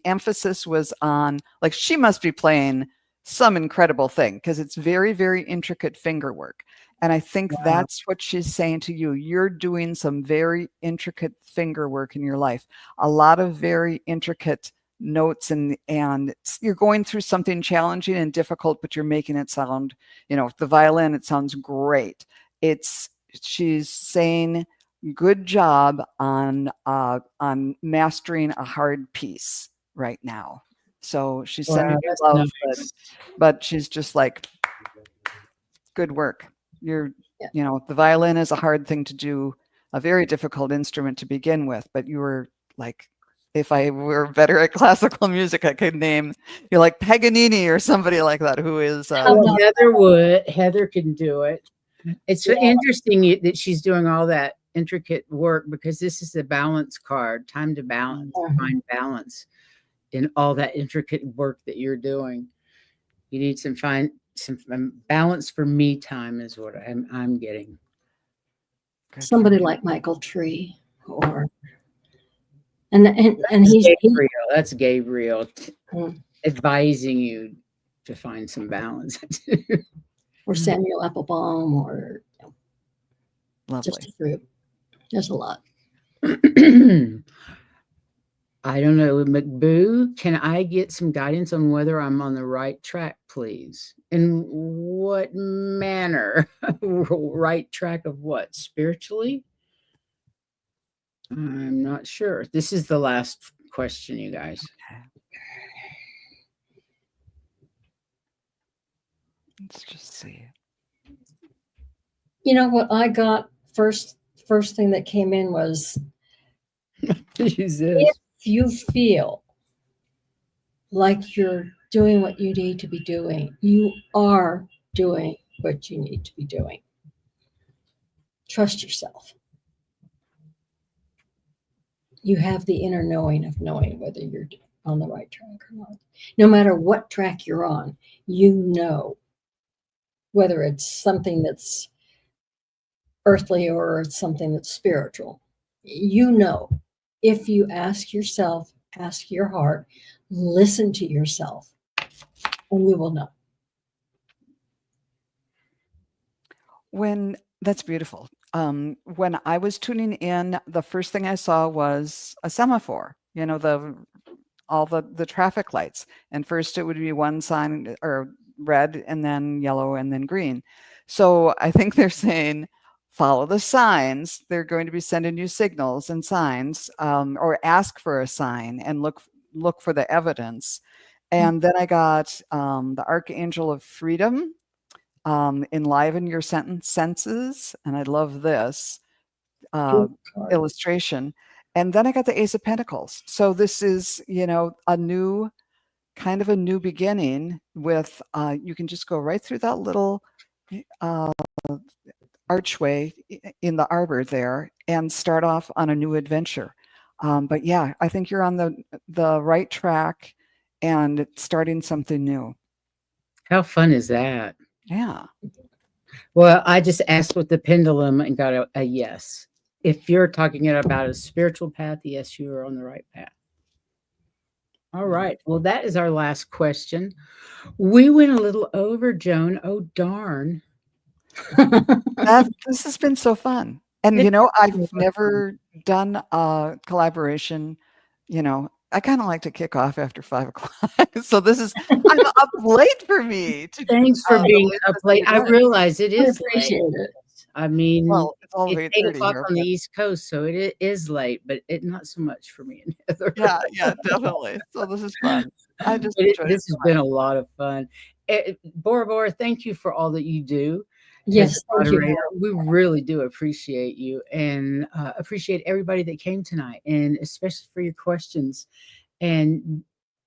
Speaker 2: emphasis was on, like, she must be playing some incredible thing because it's very, very intricate finger work. And I think that's what she's saying to you. You're doing some very intricate finger work in your life, a lot of very intricate notes, and you're going through something challenging and difficult, but you're making it sound, you know, the violin, it sounds great. She's saying, good job on mastering a hard piece right now. So she's sending you love, nice. but she's just like, good work. You know, the violin is a hard thing to do, a very difficult instrument to begin with, but you were like, if I were better at classical music, I could name you like Paganini or somebody like that who is.
Speaker 1: Heather can do it. It's interesting that she's doing all that intricate work, because this is the balance card, time to balance, find balance in all that intricate work that you're doing. You need some balance for me time is what I'm getting.
Speaker 3: Somebody like Michael Tree, or and he's
Speaker 1: Gabriel. That's Gabriel advising you to find some balance.
Speaker 3: Or Samuel Applebaum, or just a few. There's a lot.
Speaker 1: I don't know, McBoo, can I get some guidance on whether I'm on the right track, please? In what manner? Right track of what? Spiritually? I'm not sure. This is the last question, you guys.
Speaker 2: Let's just see.
Speaker 3: You know what I got first thing that came in was, if you feel like you're doing what you need to be doing, you are doing what you need to be doing. Trust yourself. You have the inner knowing of knowing whether you're on the right track or not. No matter what track you're on, you know whether it's something that's earthly or it's something that's spiritual. You know, if you ask yourself, ask your heart, listen to yourself, and you will know.
Speaker 2: That's beautiful. When I was tuning in, the first thing I saw was a semaphore, all the traffic lights. And first it would be one sign or red and then yellow and then green. So I think they're saying, follow the signs. They're going to be sending you signals and signs, or ask for a sign and look for the evidence. And then I got the Archangel of Freedom, enliven your senses. And I love this illustration. And then I got the Ace of Pentacles. So this is, a new beginning with, you can just go right through that little archway in the arbor there and start off on a new adventure. But yeah, I think you're on the right track and starting something new.
Speaker 1: How fun is that?
Speaker 2: Yeah.
Speaker 1: Well, I just asked with the pendulum and got a yes. If you're talking about a spiritual path, yes, you are on the right path. All right. Well, that is our last question. We went a little over, Joan. Oh, darn.
Speaker 2: This has been so fun. And, I've never done a collaboration, I kind of like to kick off after 5 o'clock. So I'm up late for me.
Speaker 1: Thanks for being up late. I realize it is
Speaker 3: appreciate
Speaker 1: late.
Speaker 3: it.
Speaker 1: I mean,
Speaker 2: well, it's all
Speaker 1: it's 8 o'clock on the East Coast, so it is late, but not so much for me and Heather.
Speaker 2: Yeah, definitely. So this is fun. I just
Speaker 1: But
Speaker 2: enjoyed
Speaker 1: this
Speaker 2: it so
Speaker 1: has
Speaker 2: much.
Speaker 1: been a lot of fun. Bora Bora, thank you for all that you do.
Speaker 3: Yes,
Speaker 1: As a
Speaker 3: thank you.
Speaker 1: moderator, we really do appreciate you and appreciate everybody that came tonight, and especially for your questions. And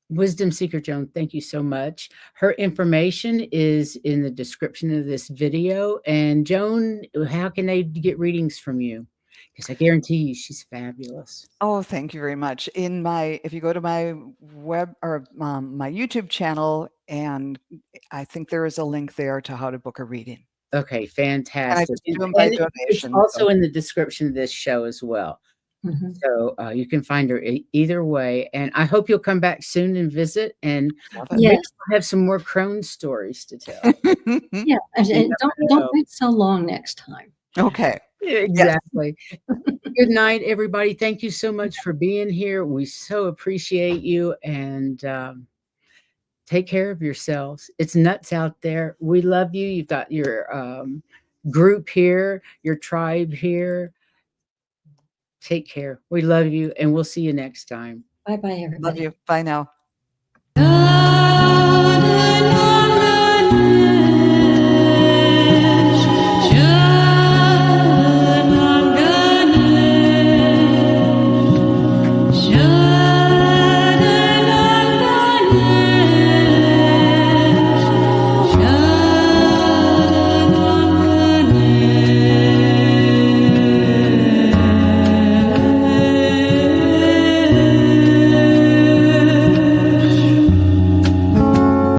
Speaker 1: Wisdom Seeker Joan, thank you so much. Her information is in the description of this video. And Joan, how can they get readings from you? Because I guarantee you she's fabulous.
Speaker 2: Oh, thank you very much. If you go to my web or my YouTube channel, and I think there is a link there to how to book a reading.
Speaker 1: Okay,
Speaker 2: And I
Speaker 1: fantastic.
Speaker 2: just do them by
Speaker 1: And it's
Speaker 2: donation.
Speaker 1: also in the description of this show as well.
Speaker 3: Mhm.
Speaker 1: So you can find her either way. And I hope you'll come back soon and visit. And
Speaker 2: Love
Speaker 1: maybe
Speaker 3: Yes.
Speaker 1: we'll have some more Crone stories to tell.
Speaker 2: it.
Speaker 3: Yeah, and don't wait so long next time.
Speaker 2: Okay.
Speaker 1: Exactly. Good night, everybody. Thank you so much for being here. We so appreciate you, and take care of yourselves. It's nuts out there. We love you. You've got your group here, your tribe here. Take care. We love you, and we'll see you next time.
Speaker 3: Bye-bye,
Speaker 2: Love
Speaker 3: everybody.
Speaker 2: you. Bye now.